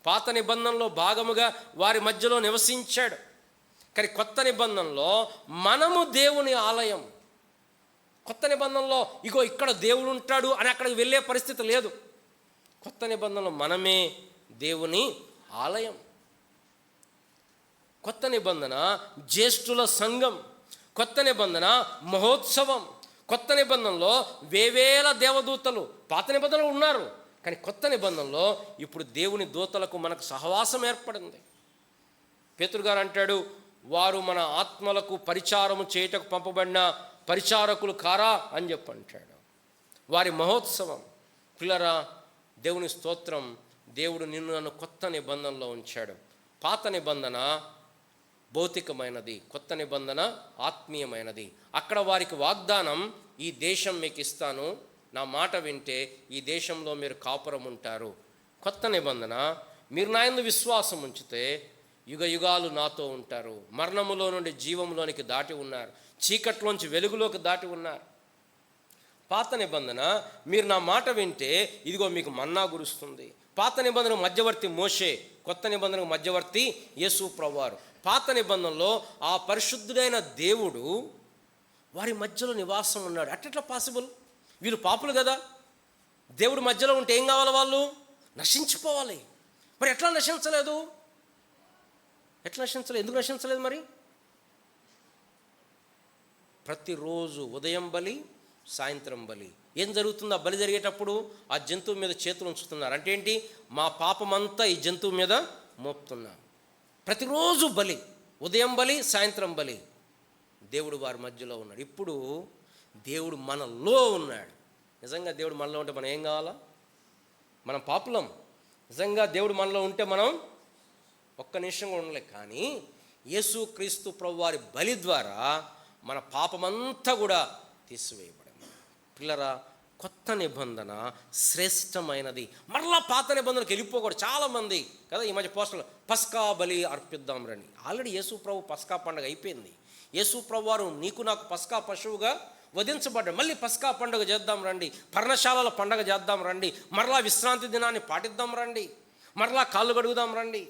పాత నిబంధనలో భాగముగా వారి మధ్యలో నివసించాడు. కానీ కొత్త నిబంధనలో మనము దేవుని ఆలయం. కొత్త నిబంధనలో ఇగో ఇక్కడ దేవుడు ఉంటాడు అని అక్కడికి వెళ్ళే పరిస్థితి లేదు. కొత్త నిబంధనలో మనమే దేవుని ఆలయం. కొత్త నిబంధన జ్యేష్ఠుల సంఘం, కొత్త నిబంధన మహోత్సవం. కొత్త నిబంధనలో వేవేల దేవదూతలు. పాత నిబంధనలు ఉన్నారు, కానీ కొత్త నిబంధనలో ఇప్పుడు దేవుని దూతలకు మనకు సహవాసం ఏర్పడింది. పేతురు గారు అంటాడు, వారు మన ఆత్మలకు పరిచారము చేయటకు పంపబడిన పరిచారకులు కారా అని చెప్పి అంటాడు. వారి మహోత్సవం. పిల్లరా, దేవుని స్తోత్రం. దేవుడు నిన్ను నన్ను కొత్త నిబంధనలో ఉంచాడు. పాత నిబంధన భౌతికమైనది, కొత్త నిబంధన ఆత్మీయమైనది. అక్కడ వారికి వాగ్దానం, ఈ దేశం మీకు ఇస్తాను, నా మాట వింటే ఈ దేశంలో మీరు కాపురం ఉంటారు. కొత్త నిబంధన, మీరు నా యందు విశ్వాసం ఉంచితే యుగ యుగాలు నాతో ఉంటారు. మరణములో నుండి జీవంలోనికి దాటి ఉన్నారు, చీకట్లోంచి వెలుగులోకి దాటి ఉన్నారు. పాత నిబంధన, మీరు నా మాట వింటే ఇదిగో మీకు మన్నా కురుస్తుంది. పాత నిబంధన మధ్యవర్తి మోషే, కొత్త నిబంధనకు మధ్యవర్తి యేసు ప్రభువారు. పాత నిబంధనలో ఆ పరిశుద్ధుడైన దేవుడు వారి మధ్యలో నివాసం ఉన్నాడు. అట్లా పాసిబుల్? వీళ్ళు పాపులు కదా, దేవుడు మధ్యలో ఉంటే ఏం కావాలి? వాళ్ళు నశించిపోవాలి. మరి ఎట్లా నశించలేదు? ఎందుకు నశించలేదు మరి? ప్రతిరోజు ఉదయం బలి, సాయంత్రం బలి. ఏం జరుగుతుంది? ఆ బలి జరిగేటప్పుడు ఆ జంతువు మీద చేతులు ఉంచుతున్నారు. అంటే ఏంటి? మా పాపమంతా ఈ జంతువు మీద మోపుతున్నాం. ప్రతిరోజు బలి, ఉదయం బలి, సాయంత్రం బలి. దేవుడు వారి మధ్యలో ఉన్నాడు. ఇప్పుడు దేవుడు మనలో ఉన్నాడు. నిజంగా దేవుడు మనలో ఉంటే మనం ఏం కావాలా? మనం పాపులం. నిజంగా దేవుడు మనలో ఉంటే మనం ఒక్క నిమిషం కూడా ఉండలే. కానీ యేసుక్రీస్తు ప్రభువారి బలి ద్వారా మన పాపమంతా కూడా తీసివేయబడింది. పిల్లరా, కొత్త నిబంధన శ్రేష్టమైనది. మరలా పాత నిబంధనకు వెళ్ళిపోకూడదు. చాలామంది కదా ఈ మధ్య పోస్టర్లు పస్కా బలి అర్పిద్దాం రండి. ఆల్రెడీ యేసు ప్రభు పస్కా పండుగ అయిపోయింది. యేసు ప్రభు వారు నీకు నాకు పస్కా పశువుగా వధించబడ్డాడు. మళ్ళీ పస్కా పండుగ చేద్దాం రండి, పర్ణశాలల పండుగ చేద్దాం రండి, మరలా విశ్రాంతి దినాన్ని పాటిద్దాం రండి, మరలా కాళ్ళు కడుగుదాం రండి,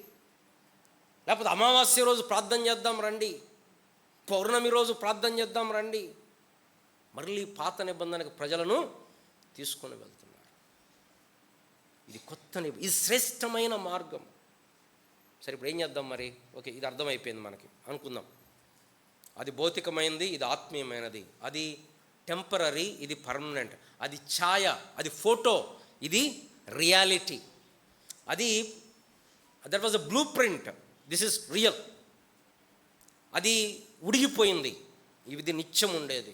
లేకపోతే అమావాస్య రోజు ప్రార్థన చేద్దాం రండి, పౌర్ణమి రోజు ప్రార్థన చేద్దాం రండి. మళ్ళీ పాత నిబంధనకు ప్రజలను తీసుకొని వెళ్తున్నారు. ఇది కొత్త ఇది శ్రేష్టమైన మార్గం. సరే, ఇప్పుడు ఏం చేద్దాం మరి? ఓకే, ఇది అర్థమైపోయింది మనకి అనుకుందాం. అది భౌతికమైనది, ఇది ఆత్మీయమైనది. అది టెంపరరీ, ఇది పర్మనెంట్. అది ఛాయ, అది ఫోటో, ఇది రియాలిటీ. అది that was a blue print, this is real. అది ఉడిగిపోయింది, ఇది నిత్యం ఉండేది.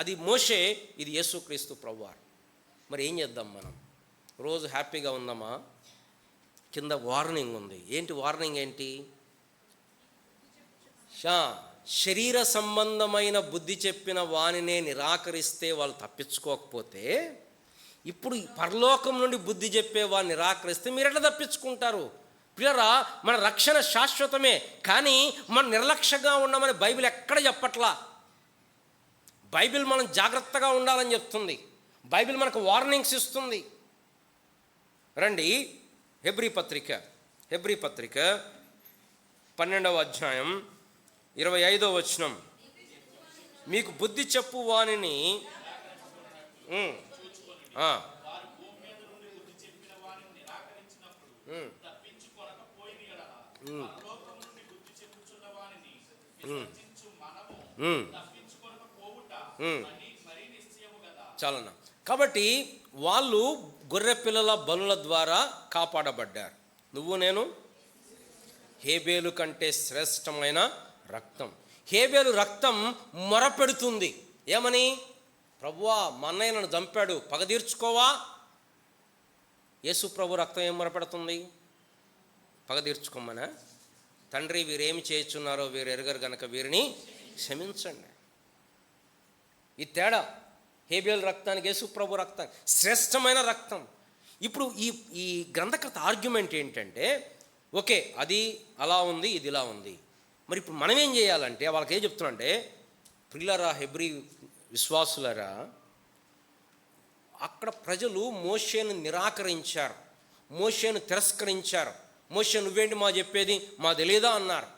అది మోషే, ఇది యేసుక్రీస్తు ప్రభువారు. మరి ఏం చేద్దాం మనం? రోజు హ్యాపీగా ఉందామా? కింద వార్నింగ్ ఉంది. ఏంటి వార్నింగ్? ఏంటి? శరీర సంబంధమైన బుద్ధి చెప్పిన వానినే నిరాకరిస్తే వాళ్ళు తప్పించుకోకపోతే, ఇప్పుడు పరలోకం నుండి బుద్ధి చెప్పే వాళ్ళు నిరాకరిస్తే మీరు ఎట్లా తప్పించుకుంటారు? పిల్లరా, మన రక్షణ శాశ్వతమే, కానీ మనం నిర్లక్ష్యంగా ఉండమని బైబిల్ ఎక్కడ చెప్పట్లా. బైబిల్ మనం జాగ్రత్తగా ఉండాలని చెప్తుంది. బైబిల్ మనకు వార్నింగ్స్ ఇస్తుంది. రండి, హెబ్రీ పత్రిక 12వ అధ్యాయం 25వ వచనం. మీకు బుద్ధి చెప్పు వానిని చాలన్నా. కాబట్టి వాళ్ళు గొర్రె పిల్లల బలుల ద్వారా కాపాడబడ్డారు. నువ్వు నేను హేబేలు కంటే శ్రేష్టమైన రక్తం. హేబేలు రక్తం మొరపెడుతుంది. ఏమని? ప్రభువా, మా అన్నయ్య నన్ను చంపాడు, పగ తీర్చుకోవా. యేసు ప్రభు రక్తం ఏం మొరపెడుతుంది? పగ తీర్చుకోమనా? తండ్రి, వీరేమి చేయుచున్నారో వీరు ఎరుగరు గనక వీరిని క్షమించండి. ఈ తేడా. హేబేలు రక్తానికి యేసు ప్రభు రక్తం శ్రేష్టమైన రక్తం. ఇప్పుడు ఈ గ్రంథకర్త ఆర్గ్యుమెంట్ ఏంటంటే, ఓకే, అది అలా ఉంది, ఇది ఇలా ఉంది. మరి ఇప్పుడు మనం ఏం చేయాలంటే, వాళ్ళకి ఏం చెప్తున్నారంటే, ప్రియులారా, హెబ్రీ విశ్వాసులరా, అక్కడ ప్రజలు మోషేను నిరాకరించారు, మోషేను తిరస్కరించారు. మోషే, నువ్వేంటి మా చెప్పేది, మా తెలియదా అన్నారు.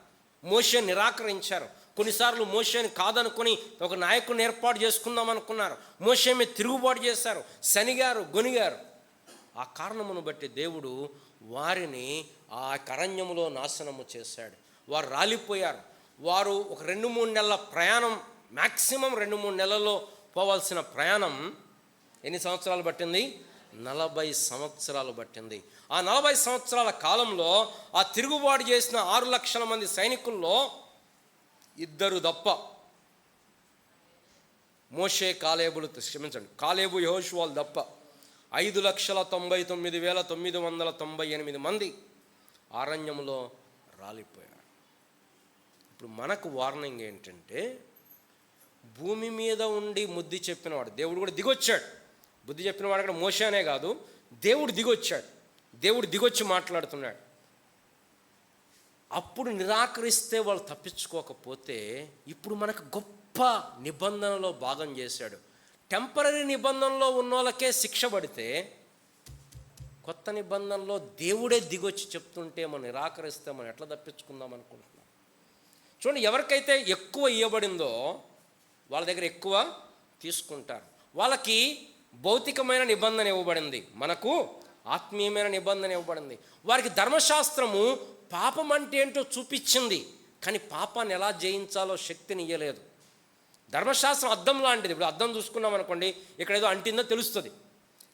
మోషే నిరాకరించారు. కొన్నిసార్లు మోషేని కాదనుకొని ఒక నాయకుడిని ఏర్పాటు చేసుకుందాం అనుకున్నారు. మోషే మీద తిరుగుబాటు చేశారు, శనిగారు, గొనిగారు. ఆ కారణమును బట్టి దేవుడు వారిని ఆ అరణ్యములో నాశనము చేశాడు. వారు రాలిపోయారు. వారు ఒక 2-3 నెలల ప్రయాణం, మ్యాక్సిమం 2-3 నెలల్లో పోవాల్సిన ప్రయాణం ఎన్ని సంవత్సరాలు పట్టింది? 40 సంవత్సరాలు పట్టింది. ఆ 40 సంవత్సరాల కాలంలో ఆ తిరుగుబాటు చేసిన 6 లక్షల మంది సైనికుల్లో 2 తప్ప, మోషే కాలేబు యెహోషువలు తప్ప 5,99,998 మంది అరణ్యంలో రాలిపోయారు. ఇప్పుడు మనకు వార్నింగ్ ఏంటంటే, భూమి మీద ఉండి బుద్ధి చెప్పినవాడు, దేవుడు కూడా దిగొచ్చాడు. బుద్ధి చెప్పినవాడు అక్కడ మోషేనే కాదు, దేవుడు దిగొచ్చాడు. దేవుడు దిగొచ్చి మాట్లాడుతున్నాడు. అప్పుడు నిరాకరిస్తే వాళ్ళు తప్పించుకోకపోతే, ఇప్పుడు మనకు గొప్ప నిబంధనలో భాగం చేశాడు. టెంపరరీ నిబంధనలో ఉన్న వాళ్ళకే శిక్ష పడితే, కొత్త నిబంధనలో దేవుడే దిగొచ్చి చెప్తుంటే మనం నిరాకరిస్తే మనం ఎట్లా తప్పించుకుందాం అనుకుంటున్నాం? చూడండి, ఎవరికైతే ఎక్కువ ఇవ్వబడిందో వాళ్ళ దగ్గర ఎక్కువ తీసుకుంటారు. వాళ్ళకి భౌతికమైన నిబంధన ఇవ్వబడింది, మనకు ఆత్మీయమైన నిబంధన ఇవ్వబడింది. వారికి ధర్మశాస్త్రము పాపం అంటే ఏంటో చూపించింది, కానీ పాపాన్ని ఎలా జయించాలో శక్తిని ఇయ్యలేదు. ధర్మశాస్త్రం అద్దం లాంటిది. ఇప్పుడు అద్దం చూసుకున్నాం అనుకోండి, ఇక్కడ ఏదో అంటిందో తెలుస్తుంది.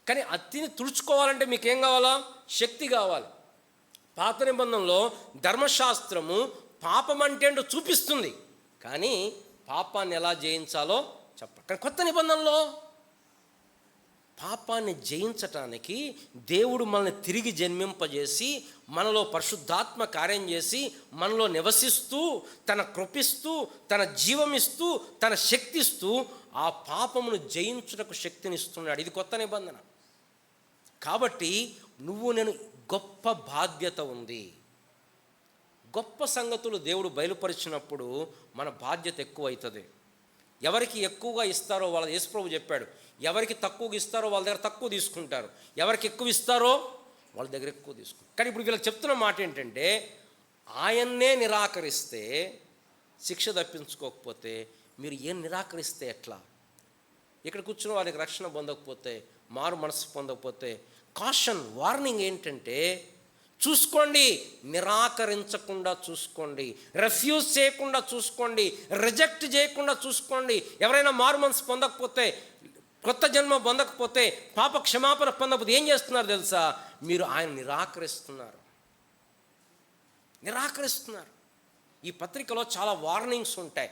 కానీ అత్తిని తుడుచుకోవాలంటే మీకేం కావాలా? శక్తి కావాలి. పాత నిబంధనలో ధర్మశాస్త్రము పాపం అంటే ఏంటో చూపిస్తుంది, కానీ పాపాన్ని ఎలా జయించాలో చెప్ప. కానీ కొత్త నిబంధనలో పాపాన్ని జయించటానికి దేవుడు మనల్ని తిరిగి జన్మింపజేసి మనలో పరిశుద్ధాత్మ కార్యం చేసి మనలో నివసిస్తూ తన కృపిస్తూ తన జీవమిస్తూ తన శక్తిస్తూ ఆ పాపమును జయించుటకు శక్తినిస్తున్నాడు. ఇది కొత్త నిబంధన. కాబట్టి నువ్వు నేను గొప్ప బాధ్యత ఉంది. గొప్ప సంగతులు దేవుడు బయలుపరిచినప్పుడు మన బాధ్యత ఎక్కువ అవుతుంది. ఎవరికి ఎక్కువగా ఇస్తారో వాళ్ళ యేసుప్రభు చెప్పాడు, ఎవరికి తక్కువగా ఇస్తారో వాళ్ళ దగ్గర తక్కువ తీసుకుంటారు, ఎవరికి ఎక్కువ ఇస్తారో వాళ్ళ దగ్గర ఎక్కువ తీసుకుంటారు. కానీ ఇప్పుడు వీళ్ళకి చెప్తున్న మాట ఏంటంటే, ఆయన్నే నిరాకరిస్తే, శిక్ష తప్పించుకోకపోతే మీరు ఏం నిరాకరిస్తే ఎట్లా? ఇక్కడ కూర్చున్న వారికి రక్షణ పొందకపోతే, మారు మనసు పొందకపోతే, కాషన్, వార్నింగ్ ఏంటంటే, చూసుకోండి, నిరాకరించకుండా చూసుకోండి, రెఫ్యూజ్ చేయకుండా చూసుకోండి, రిజెక్ట్ చేయకుండా చూసుకోండి. ఎవరైనా మారు మనసు పొందకపోతే, కొత్త జన్మ పొందకపోతే, పాప క్షమాపణ పొందకపోతే ఏం చేస్తున్నారు తెలుసా? మీరు ఆయన నిరాకరిస్తున్నారు. ఈ పత్రికలో చాలా వార్నింగ్స్ ఉంటాయి.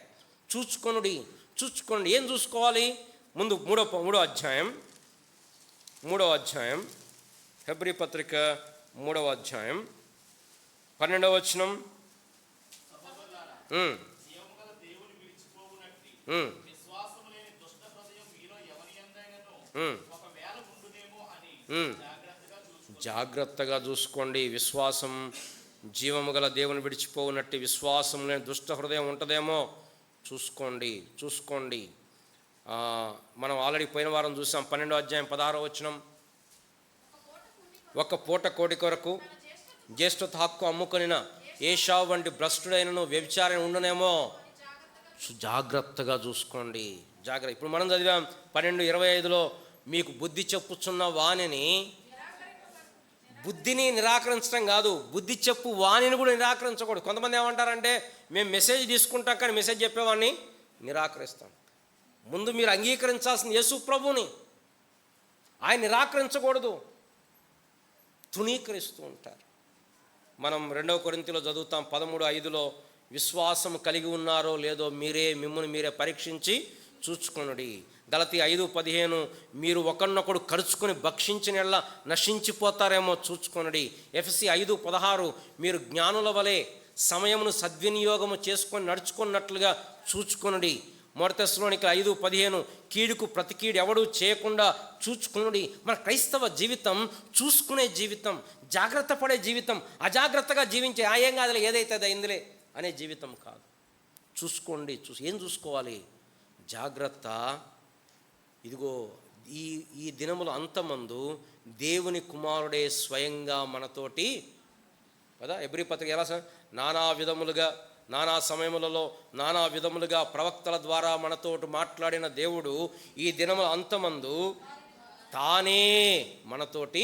చూసుకోండి. ఏం చూసుకోవాలి? ముందు మూడో అధ్యాయం హెబ్రీ పత్రిక 3వ అధ్యాయం 12వ వచనం. జాగ్రత్తగా చూసుకోండి. విశ్వాసం జీవము గల దేవుని విడిచిపోవునట్టి విశ్వాసం లేని దుష్ట హృదయం ఉంటుందేమో చూసుకోండి. మనం ఆల్రెడీ పోయిన వారం చూసాం. 12వ అధ్యాయం 16వ వచనం. ఒక పూట కోడి కొరకు జ్యేష్ఠత హక్కు అమ్ముకొనిన ఏషావు వంటి భ్రష్టుడైనను వ్యభిచారం ఉండునేమో, జాగ్రత్తగా చూసుకోండి. ఇప్పుడు మనం చదివాం 12:25లో, మీకు బుద్ధి చెప్పుచున్న వాణిని, బుద్ధిని నిరాకరించడం కాదు, బుద్ధి చెప్పు వాణిని కూడా నిరాకరించకూడదు. కొంతమంది ఏమంటారంటే, మేము మెసేజ్ తీసుకుంటాం కానీ మెసేజ్ చెప్పేవాడిని నిరాకరిస్తాం. ముందు మీరు అంగీకరించాల్సిన యేసు ప్రభుని. ఆయన నిరాకరించకూడదు, తృణీకరిస్తూ ఉంటారు. మనం 2వ కొరింథీలో చదువుతాం 13:5లో, విశ్వాసం కలిగి ఉన్నారో లేదో మిమ్మల్ని మీరే పరీక్షించి చూచుకొనుడి. గలతీ 5:15, మీరు ఒకరినొకడు కరుచుకొని భక్షించినలా నశించిపోతారేమో చూచుకొనుడి. ఎఫెసీ 5:16, మీరు జ్ఞానుల వలె సమయమును సద్వినియోగము చేసుకొని నడుచుకున్నట్లుగా చూచుకొనుడి. మొదటి తెస్సలోనికైయులు 5:15, కీడుకు ప్రతి కీడు ఎవడూ చేయకుండా చూచుకునుడి. మన క్రైస్తవ జీవితం చూసుకునే జీవితం, జాగ్రత్త పడే జీవితం, అజాగ్రత్తగా జీవించే ఏం కాదులే ఏదైతే అది అయిందిలే అనే జీవితం కాదు. చూసుకోండి. ఏం చూసుకోవాలి? జాగ్రత్త. ఇదిగో ఈ దినముల అంతమందు దేవుని కుమారుడే స్వయంగా మనతోటి కదా. హెబ్రీ పత్రిక ఎలా నానా సమయములలో నానా విధములుగా ప్రవక్తల ద్వారా మనతోటి మాట్లాడిన దేవుడు ఈ దినముల అంతమందు తానే మనతోటి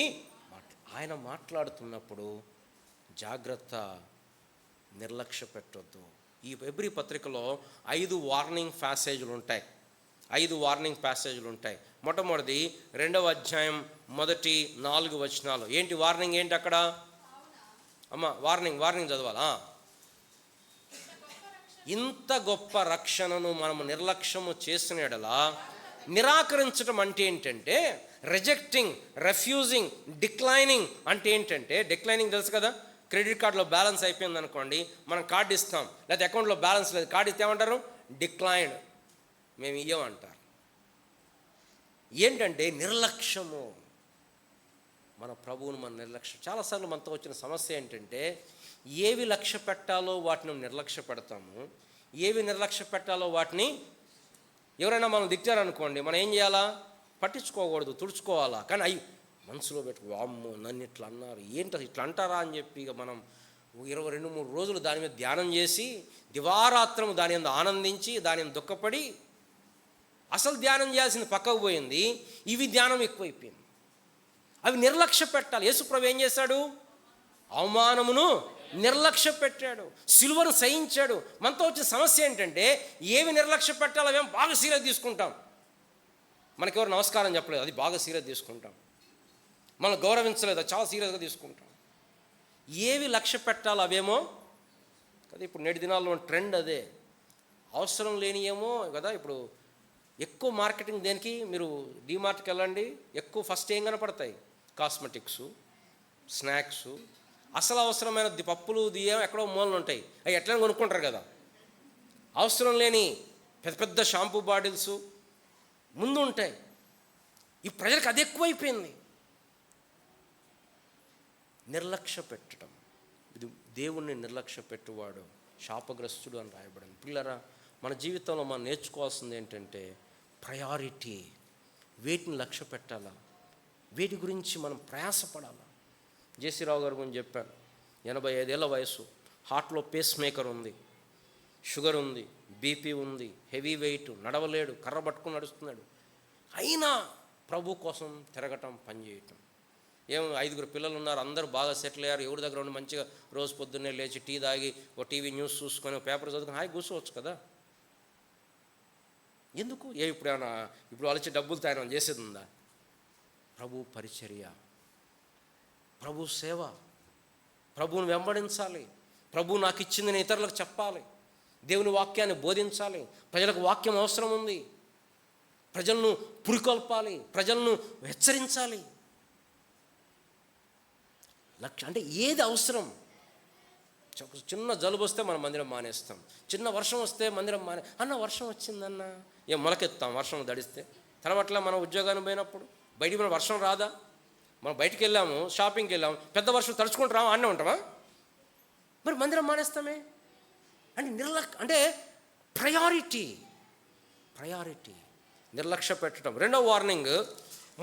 ఆయన మాట్లాడుతున్నప్పుడు జాగ్రత్త, నిర్లక్ష్య పెట్టొద్దు. ఈ హెబ్రీ పత్రికలో 5 వార్నింగ్ ప్యాసేజీలు ఉంటాయి. మొట్టమొదటిది 2వ అధ్యాయం మొదటి 4 వచనాలు. ఏంటి వార్నింగ్? ఏంటి అక్కడ? వార్నింగ్ చదవాలా? ఇంత గొప్ప రక్షణను మనము నిర్లక్ష్యము చేసిన యెడల, నిరాకరించడం అంటే ఏంటంటే రిజెక్టింగ్, రెఫ్యూజింగ్, డిక్లైనింగ్ అంటే ఏంటంటే, డిక్లైనింగ్ తెలుసు కదా. క్రెడిట్ కార్డులో బ్యాలెన్స్ అయిపోయింది అనుకోండి, మనం కార్డు ఇస్తాం, లేదా అకౌంట్లో బ్యాలెన్స్ లేదు, కార్డు ఇస్తే ఏమంటారు? డిక్లైన్డ్, మేము ఇయ్యమంటారు. ఏంటంటే నిర్లక్ష్యము. మన ప్రభువును మన నిర్లక్ష్యం. చాలాసార్లు మనతో వచ్చిన సమస్య ఏంటంటే, ఏవి లక్ష్య పెట్టాలో వాటిని నిర్లక్ష్య పెడతాము, ఏవి నిర్లక్ష్య పెట్టాలో వాటిని. ఎవరైనా మనం దిట్టారనుకోండి, మనం ఏం చేయాలా? పట్టించుకోకూడదు, తుడుచుకోవాలా. కానీ మనసులో పెట్టుకో, వామ్మో నన్ను ఇట్లా అన్నారు, ఏంటి ఇట్లా అంటారా అని చెప్పి ఇక మనం 22-23 రోజులు దాని మీద ధ్యానం చేసి, దివారాత్రము దాని మీద ఆనందించి, దాని మీద దుఃఖపడి, అసలు ధ్యానం చేయాల్సింది పక్కకు పోయింది, ఇవి ధ్యానం ఎక్కువైపోయింది. అవి నిర్లక్ష్య పెట్టాలి. యేసుప్రభు ఏం చేశాడు? అవమానమును నిర్లక్ష్య పెట్టాడు, సిలువను సహించాడు. మనతో వచ్చిన సమస్య ఏంటంటే ఏవి నిర్లక్ష్య పెట్టాలో అవేం బాగా సీరియస్ తీసుకుంటాం. మనకెవరు నమస్కారం చెప్పలేదు, అది బాగా సీరియస్ తీసుకుంటాం. మనం గౌరవించలేదు, చాలా సీరియస్గా తీసుకుంటాం. ఏవి లక్ష్య పెట్టాలో అవేమో కదా. ఇప్పుడు నేటి దినాల్లో ట్రెండ్ అదే, అవసరం లేని ఏమో కదా. ఇప్పుడు ఎక్కువ మార్కెటింగ్ దేనికి, మీరు డీమార్ట్కి వెళ్ళండి, ఎక్కువ ఫస్ట్ ఏం కనపడతాయి? Cosmetics, snacks. అసలు అవసరమైన పప్పులు దియ్యం ఎక్కడో మూలలు ఉంటాయి, అవి ఎట్లనే కొనుక్కుంటారు కదా. అవసరం లేని పెద్ద పెద్ద షాంపూ బాటిల్స్ ముందు ఉంటాయి. ఈ ప్రజలకు అది ఎక్కువైపోయింది. నిర్లక్ష్య పెట్టడం, ఇది దేవుణ్ణి నిర్లక్ష్య పెట్టువాడు శాపగ్రస్తుడు అని రాయబడింది. పిల్లరా, మన జీవితంలో మనం నేర్చుకోవాల్సింది ఏంటంటే ప్రయారిటీ. వేటిని లక్ష్య పెట్టాలా, వేటి గురించి మనం ప్రయాసపడాలా. జేసీరావు గారి గురించి చెప్పాను. 85 ఏళ్ళ వయసు, హార్ట్లో పేస్ మేకర్ ఉంది, షుగర్ ఉంది, బీపీ ఉంది, హెవీ వెయిట్, నడవలేడు, కర్ర పట్టుకుని నడుస్తున్నాడు. అయినా ప్రభు కోసం తిరగటం, పనిచేయటం. 5 పిల్లలు ఉన్నారు, అందరూ బాగా సెటిల్ అయ్యారు. ఎవరి దగ్గర ఉండి మంచిగా రోజు పొద్దున్నే లేచి టీ తాగి ఓ టీవీ న్యూస్ చూసుకొని పేపర్ చదువుకొని హాయి కూర్చోవచ్చు కదా. ఎందుకు? ఇప్పుడు వాళ్ళకి డబ్బులు తాయనం చేసేది ఉందా? ప్రభు పరిచర్య, ప్రభు సేవ, ప్రభువుని వెంబడించాలి. ప్రభు నాకు ఇచ్చింది నేను ఇతరులకు చెప్పాలి, దేవుని వాక్యాన్ని బోధించాలి. ప్రజలకు వాక్యం అవసరం ఉంది, ప్రజలను పురికొల్పాలి, ప్రజలను హెచ్చరించాలి. అంటే ఏది అవసరం? చిన్న జలుబు వస్తే మనం మందిరం మానేస్తాం, చిన్న వర్షం వస్తే మందిరం వర్షం వచ్చిందన్న ఏం మొలకెత్తాం వర్షం దడిస్తే. తర్వాతలా మనం ఉద్యోగానికి పోయినప్పుడు బయటికి మన వర్షం రాదా? మనం బయటికి వెళ్ళాము, షాపింగ్కి వెళ్ళాము, పెద్ద వర్షం తడుచుకుంటూ రాము, అన్నీ ఉంటామా? మరి మందిరం మానేస్తామే. అంటే ప్రయారిటీ నిర్లక్ష్య పెట్టడం. 2వ వార్నింగ్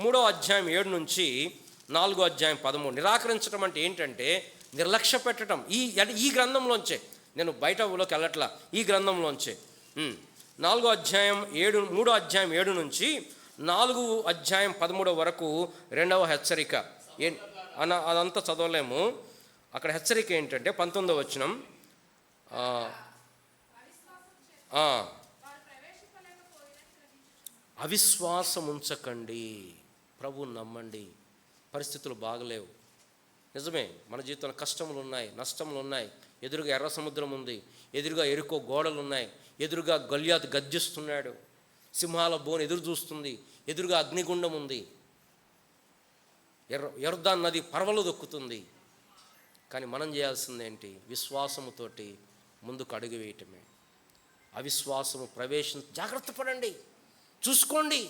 3వ అధ్యాయం 7 నుంచి 4వ అధ్యాయం 13. నిరాకరించడం అంటే ఏంటంటే నిర్లక్ష్య పెట్టడం. ఈ గ్రంథంలోంచే, నేను బయటలోకి వెళ్ళట్లా, ఈ గ్రంథంలోంచే 3వ అధ్యాయం 7 నుంచి 4వ అధ్యాయం 13 వరకు 2వ హెచ్చరిక. అదంతా చదవలేము. అక్కడ హెచ్చరిక ఏంటంటే 19వ వచనం, అవిశ్వాసం ఉంచకండి, ప్రభువుని నమ్మండి. పరిస్థితులు బాగలేవు, నిజమే. మన జీవితంలో కష్టములు ఉన్నాయి, నష్టములు ఉన్నాయి. ఎదురుగా ఎర్ర సముద్రం ఉంది, ఎదురుగా ఎరుకో గోడలు ఉన్నాయి, ఎదురుగా గొల్యాతు గర్జిస్తున్నాడు, సింహాల బోన్ ఎదురు చూస్తుంది, ఎదురుగా అగ్నిగుండం ఉంది, యొర్దాను నది పరవలు దొక్కుతుంది. కానీ మనం చేయాల్సిందేంటి? విశ్వాసముతోటి ముందుకు అడుగు వేయటమే. అవిశ్వాసము ప్రవేశం, జాగ్రత్త పడండి, చూసుకోండి.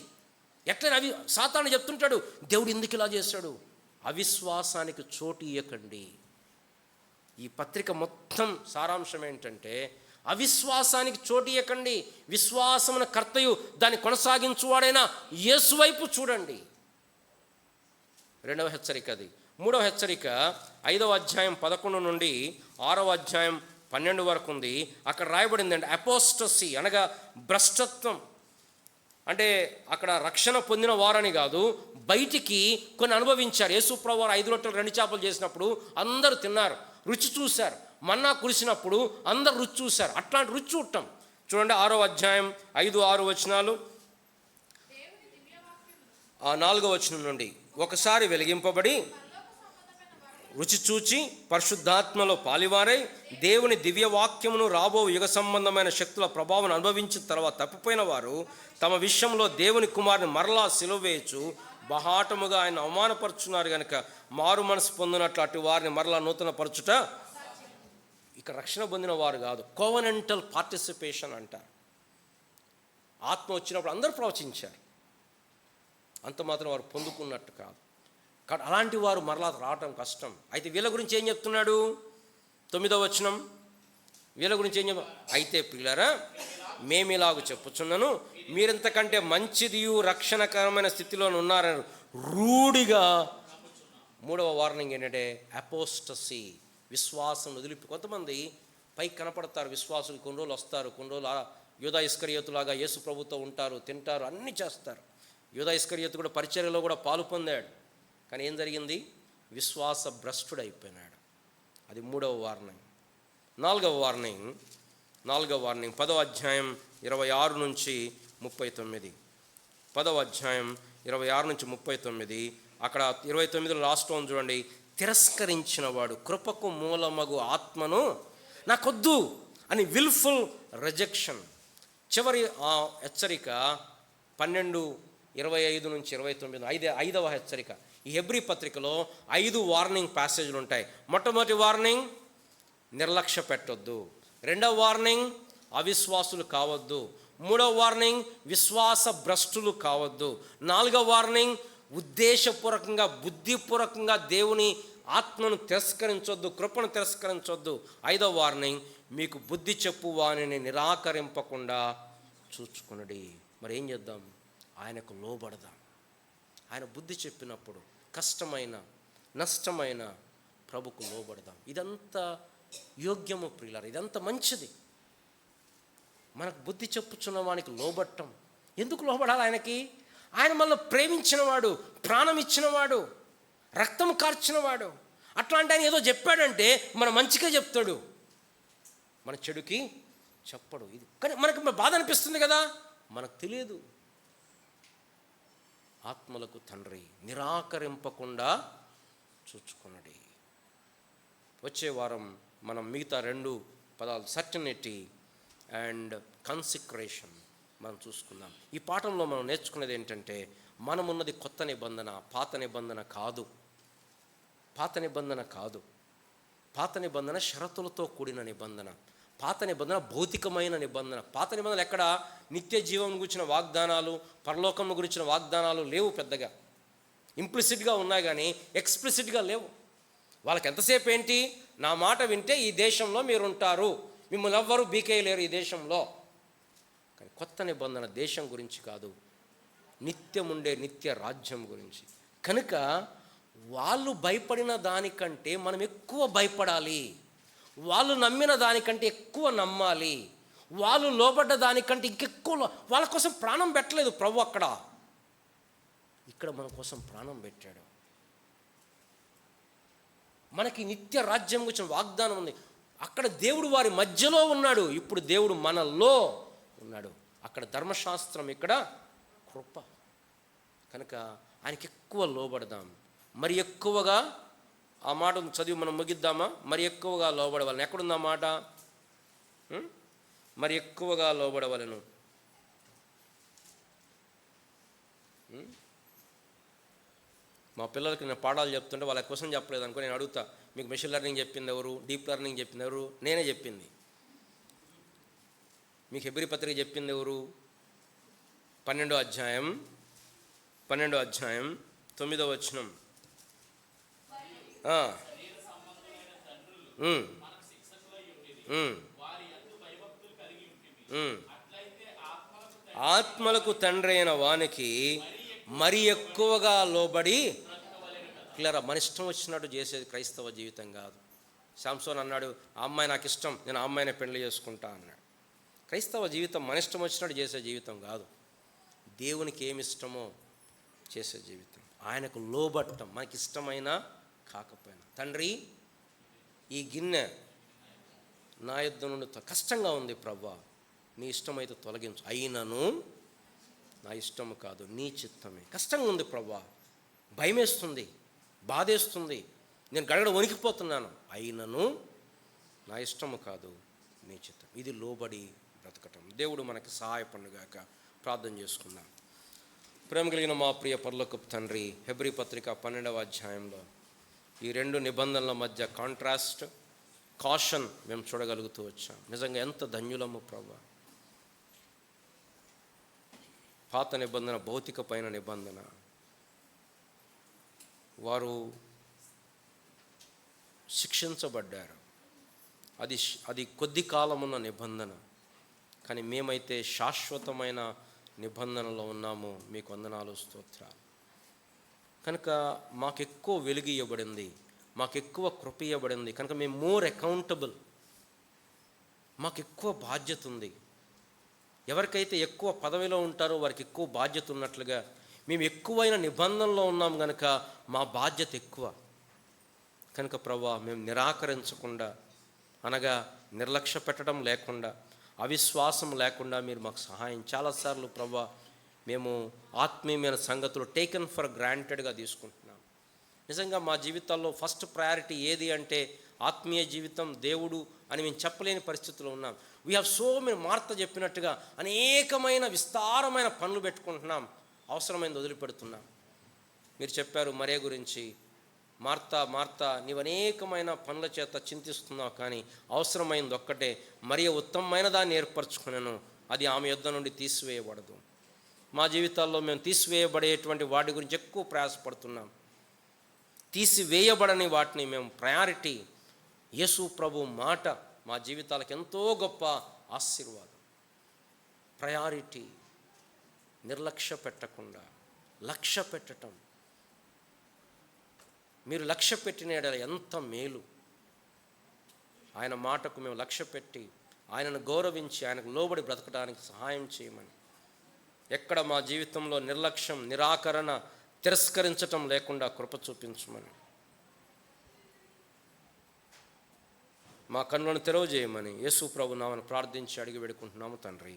ఎట్లయినా సాతాను చెప్తుంటాడు, దేవుడు ఎందుకు ఇలా చేశాడు? అవిశ్వాసానికి చోటు ఇయ్యకండి. ఈ పత్రిక మొత్తం సారాంశం ఏంటంటే అవిశ్వాసానికి చోటు ఇయ్యకండి, విశ్వాసమున కర్తయు దాన్ని కొనసాగించువాడైనా యేసు వైపు చూడండి. 2వ హెచ్చరిక అది. 3వ హెచ్చరిక 5వ అధ్యాయం 11 నుండి 6వ అధ్యాయం 12 వరకు ఉంది. అక్కడ రాయబడిందండి అపోస్టసీ అనగా భ్రష్టత్వం. అంటే అక్కడ రక్షణ పొందిన వారని కాదు, బయటికి కొన్ని అనుభవించారు. యేసుప్రభువు వారు 5 రొట్టెలు 2 చేపలు చేసినప్పుడు అందరూ తిన్నారు, రుచి చూశారు. మన్నా కురిసినప్పుడు అందరు రుచి చూశారు. అట్లాంటి రుచి చూడటం చూడండి. 6వ అధ్యాయం 5-6 వచనాలు. 4వ వచనం నుండి, ఒకసారి వెలిగింపబడి రుచి చూచి పరిశుద్ధాత్మలో పాలివారై దేవుని దివ్యవాక్యమును రాబో యుగ సంబంధమైన శక్తుల ప్రభావం అనుభవించిన తర్వాత తప్పిపోయిన వారు తమ విషయంలో దేవుని కుమారుని మరలా సిలువేయచ్చు బహాటముగా ఆయన అవమానపరుచున్నారు కనుక మారు మనసు పొందినట్లు అటు వారిని మరలా నూతన పరచుట. ఇక రక్షణ పొందిన వారు కాదు, కోవనెంటల్ పార్టిసిపేషన్ అంటారు. ఆత్మ వచ్చినప్పుడు అందరూ ప్రవచించారు, అంత మాత్రం వారు పొందుకున్నట్టు కాదు. అలాంటి వారు మరలా రావటం కష్టం. అయితే వీళ్ళ గురించి ఏం చెప్తున్నాడు? 9వ వచనం, వీళ్ళ గురించి ఏం అయితే ప్రియులారా మేమిలాగు చెప్పుచున్నాను, మీరింతకంటే మంచిదియు రక్షణకరమైన స్థితిలో ఉన్నారని రూఢిగా. 3వ వార్నింగ్ ఏంటంటే అపోస్టసీ, విశ్వాసం వదిలిపి. కొంతమంది పైకి కనపడతారు విశ్వాసులు, కొన్ని రోజులు వస్తారు, కొన్ని రోజులు యూదా ఇస్కరియోతులాగా యేసు ప్రభుతో ఉంటారు, తింటారు, అన్నీ చేస్తారు. యూదా ఇస్కరియోతు కూడా పరిచర్యలో కూడా పాలు పొందాడు. కానీ ఏం జరిగింది? విశ్వాస భ్రష్టుడైపోయినాడు. అది 3వ వార్నింగ్. 4వ వార్నింగ్ 10వ అధ్యాయం 26 నుంచి 39. 10వ అధ్యాయం 26 నుంచి 39. అక్కడ 29లో లాస్ట్ ఉంది చూడండి. తిరస్కరించిన వాడు కృపకు మూలమగు ఆత్మను నాకొద్దు అని విల్ఫుల్ రిజెక్షన్. చివరి హెచ్చరిక 12:25 నుంచి 29, 5వ హెచ్చరిక. ఈ హెబ్రీ పత్రికలో 5 వార్నింగ్ ప్యాసేజ్లు ఉంటాయి. మొట్టమొదటి వార్నింగ్, నిర్లక్ష్య పెట్టొద్దు. 2వ వార్నింగ్, అవిశ్వాసులు కావద్దు. 3వ వార్నింగ్, విశ్వాస భ్రష్టులు కావద్దు. 4వ వార్నింగ్, ఉద్దేశపూర్వకంగా బుద్ధిపూర్వకంగా దేవుని ఆత్మను తిరస్కరించొద్దు, కృపను తిరస్కరించొద్దు. 5వ వార్నింగ్, మీకు బుద్ధి చెప్పు వానిని నిరాకరింపకుండా చూచుకునడి. మరి ఏం చేద్దాం? ఆయనకు లోబడదాం. ఆయన బుద్ధి చెప్పినప్పుడు కష్టమైన నష్టమైన ప్రభుకు లోబడదాం. ఇదంతా యోగ్యము ప్రియులారా, ఇదంతా మంచిది. మనకు బుద్ధి చెప్పుచున్న వానికి లోబడటం. ఎందుకు లోబడాలి ఆయనకి? ఆయన మనల్ని ప్రేమించినవాడు, ప్రాణం ఇచ్చినవాడు, రక్తం కార్చినవాడు. అట్లాంటి ఆయన ఏదో చెప్పాడంటే మన మంచిగా చెప్తాడు, మన చెడుకి చెప్పడు. ఇది కానీ మనకు బాధ అనిపిస్తుంది కదా, మనకు తెలియదు. ఆత్మలకు తండ్రి, నిరాకరింపకుండా చూచుకున్నది. వచ్చే వారం మనం మిగతా 2 పదాలు, సర్టనిటీ అండ్ కన్సిక్రేషన్, మనం చూసుకుందాం. ఈ పాఠంలో మనం నేర్చుకునేది ఏంటంటే, మనమున్నది కొత్త నిబంధన, పాత నిబంధన కాదు. పాత నిబంధన కాదు. పాత నిబంధన షరతులతో కూడిన నిబంధన. పాత నిబంధన భౌతికమైన నిబంధన. పాత నిబంధనలు ఎక్కడ నిత్య జీవం గురించిన వాగ్దానాలు, పరలోకం గురించిన వాగ్దానాలు లేవు. పెద్దగా ఇంప్లిసిట్గా ఉన్నాయి కానీ ఎక్స్ప్లిసిట్గా లేవు. వాళ్ళకి ఎంతసేపు ఏంటి? నా మాట వింటే ఈ దేశంలో మీరు ఉంటారు, మిమ్మల్ని ఎవ్వరూ బీకేయలేరు ఈ దేశంలో. కానీ కొత్త నిబంధన దేశం గురించి కాదు, నిత్యం ఉండే నిత్య రాజ్యం గురించి. కనుక వాళ్ళు భయపడిన దానికంటే మనం ఎక్కువ భయపడాలి. వాళ్ళు నమ్మిన దానికంటే ఎక్కువ నమ్మాలి. వాళ్ళు లోబడ్డ దానికంటే ఇంకెక్కువ. వాళ్ళ కోసం ప్రాణం పెట్టలేదు ప్రభు అక్కడ, ఇక్కడ మన కోసం ప్రాణం పెట్టాడు. మనకి నిత్య రాజ్యం గురించి వాగ్దానం ఉంది. అక్కడ దేవుడు వారి మధ్యలో ఉన్నాడు, ఇప్పుడు దేవుడు మనలో ఉన్నాడు. అక్కడ ధర్మశాస్త్రం, ఇక్కడ కృప. కనుక ఆయనకి ఎక్కువ లోబడదాం. మరి ఎక్కువగా, ఆ మాట చదివి మనం ముగిద్దామా? మరి ఎక్కువగా లోబడవాలని. ఎక్కడుంది ఆ మాట? మరి ఎక్కువగా లోబడవలను. మా పిల్లలకి నేను పాఠాలు చెప్తుంటే వాళ్ళ క్వశ్చన్ చెప్పలేదు అనుకో, నేను అడుగుతా, మీకు మెషిన్ లెర్నింగ్ చెప్పింది ఎవరు? డీప్ లెర్నింగ్ చెప్పింది ఎవరు? నేనే చెప్పింది. మీకు హెబ్రీ పత్రిక చెప్పింది ఎవరు? 12వ అధ్యాయం 9వ వచనం. ఆత్మలకు తండ్రి అయిన వానికి మరి ఎక్కువగా లోబడి. క్లియరా? మన ఇష్టం వచ్చినట్టు చేసేది క్రైస్తవ జీవితం కాదు. శాంసోన్ అన్నాడు, ఆ అమ్మాయి నాకు ఇష్టం, నేను ఆ అమ్మాయిని పెళ్లి చేసుకుంటా అన్నాడు. క్రైస్తవ జీవితం మన ఇష్టం వచ్చినట్టు చేసే జీవితం కాదు, దేవునికి ఏమి ఇష్టమో చేసే జీవితం. ఆయనకు లోబట్టం, మనకి ఇష్టమైనా కాకపోయినా. తండ్రి, ఈ గిన్నె నా యొద్ద నుండి కష్టంగా ఉంది ప్రభువా, నీ ఇష్టమైతే తొలగించు, అయినను నా ఇష్టము కాదు నీ చిత్తమే. కష్టంగా ఉంది ప్రభువా, భయమేస్తుంది, బాధేస్తుంది, నేను గడగడ వణికిపోతున్నాను, అయినను నా ఇష్టము కాదు నీ చిత్తం. ఇది లోబడి బ్రతకటం. దేవుడు మనకి సహాయపడుగాక. ప్రార్థన చేసుకుందాం. ప్రేమ కలిగిన మా ప్రియ పరలోకపు తండ్రి, హెబ్రీ పత్రిక 12వ అధ్యాయంలో ఈ 2 నిబంధనల మధ్య కాంట్రాస్ట్, కాషన్ మేము చూడగలుగుతూ వచ్చాం. నిజంగా ఎంత ధన్యులము ప్రభువా. పాత నిబంధన భౌతిక పైన నిబంధన, వారు శిక్షించబడ్డారు, అది కొద్ది కాలమున్న నిబంధన. కానీ మేమైతే శాశ్వతమైన నిబంధనలో ఉన్నాము. మీకు వందనాలు, స్తోత్రాలు. కనుక మాకు ఎక్కువ వెలుగు ఇవ్వబడింది, మాకు ఎక్కువ కృప ఇవ్వబడింది. కనుక మేము మోర్ అకౌంటబుల్, మాకు ఎక్కువ బాధ్యత ఉంది. ఎవరికైతే ఎక్కువ పదవిలో ఉంటారో వారికి ఎక్కువ బాధ్యత ఉన్నట్లుగా మేము ఎక్కువైన నిబంధనలో ఉన్నాం కనుక మా బాధ్యత ఎక్కువ. కనుక ప్రభువా మేము నిరాకరించకుండా, అనగా నిర్లక్ష్య పెట్టడం లేకుండా, అవిశ్వాసం లేకుండా మీరు మాకు సహాయం. చాలాసార్లు ప్రభువా మేము ఆత్మీయమైన సంగతులు టేకెన్ ఫర్ గ్రాంటెడ్గా తీసుకుంటున్నాం. నిజంగా మా జీవితాల్లో ఫస్ట్ ప్రయారిటీ ఏది అంటే ఆత్మీయ జీవితం, దేవుడు అని మేము చెప్పలేని పరిస్థితుల్లో ఉన్నాం. We have so many, Martha చెప్పినట్టుగా అనేకమైన విస్తారమైన పనులు పెట్టుకుంటున్నాం, అవసరమైనది వదిలిపెడుతున్నాం. మీరు చెప్పారు మరియ గురించి, మార్తా నీవు అనేకమైన పనుల చేత చింతిస్తున్నావు, కానీ అవసరమైనది ఒక్కటే, మరియ ఉత్తమమైన దాన్ని ఏర్పరచుకున్నాను, అది ఆమె యొద్ద నుండి తీసివేయబడదు. మా జీవితాల్లో మేము తీసివేయబడేటువంటి వాటి గురించి ఎక్కువ ప్రయాసపడుతున్నాం. తీసివేయబడని వాటిని మేము ప్రయారిటీ. యేసు ప్రభు మాట మా జీవితాలకు ఎంతో గొప్ప ఆశీర్వాదం. ప్రయారిటీ, నిర్లక్ష్య పెట్టకుండా లక్ష్య పెట్టటం. మీరు లక్ష్య పెట్టిన యెడల ఎంత మేలు. ఆయన మాటకు మేము లక్ష్య పెట్టి ఆయనను గౌరవించి ఆయనకు లోబడి బ్రతకడానికి సహాయం చేయమని, ఎక్కడ మా జీవితంలో నిర్లక్ష్యం, నిరాకరణ, తిరస్కరించటం లేకుండా కృప చూపించమని, మా కన్నులను తెరవజేయమని యేసు ప్రభు నామమున ప్రార్థించి అడిగి వేడుకుంటున్నాము తండ్రి.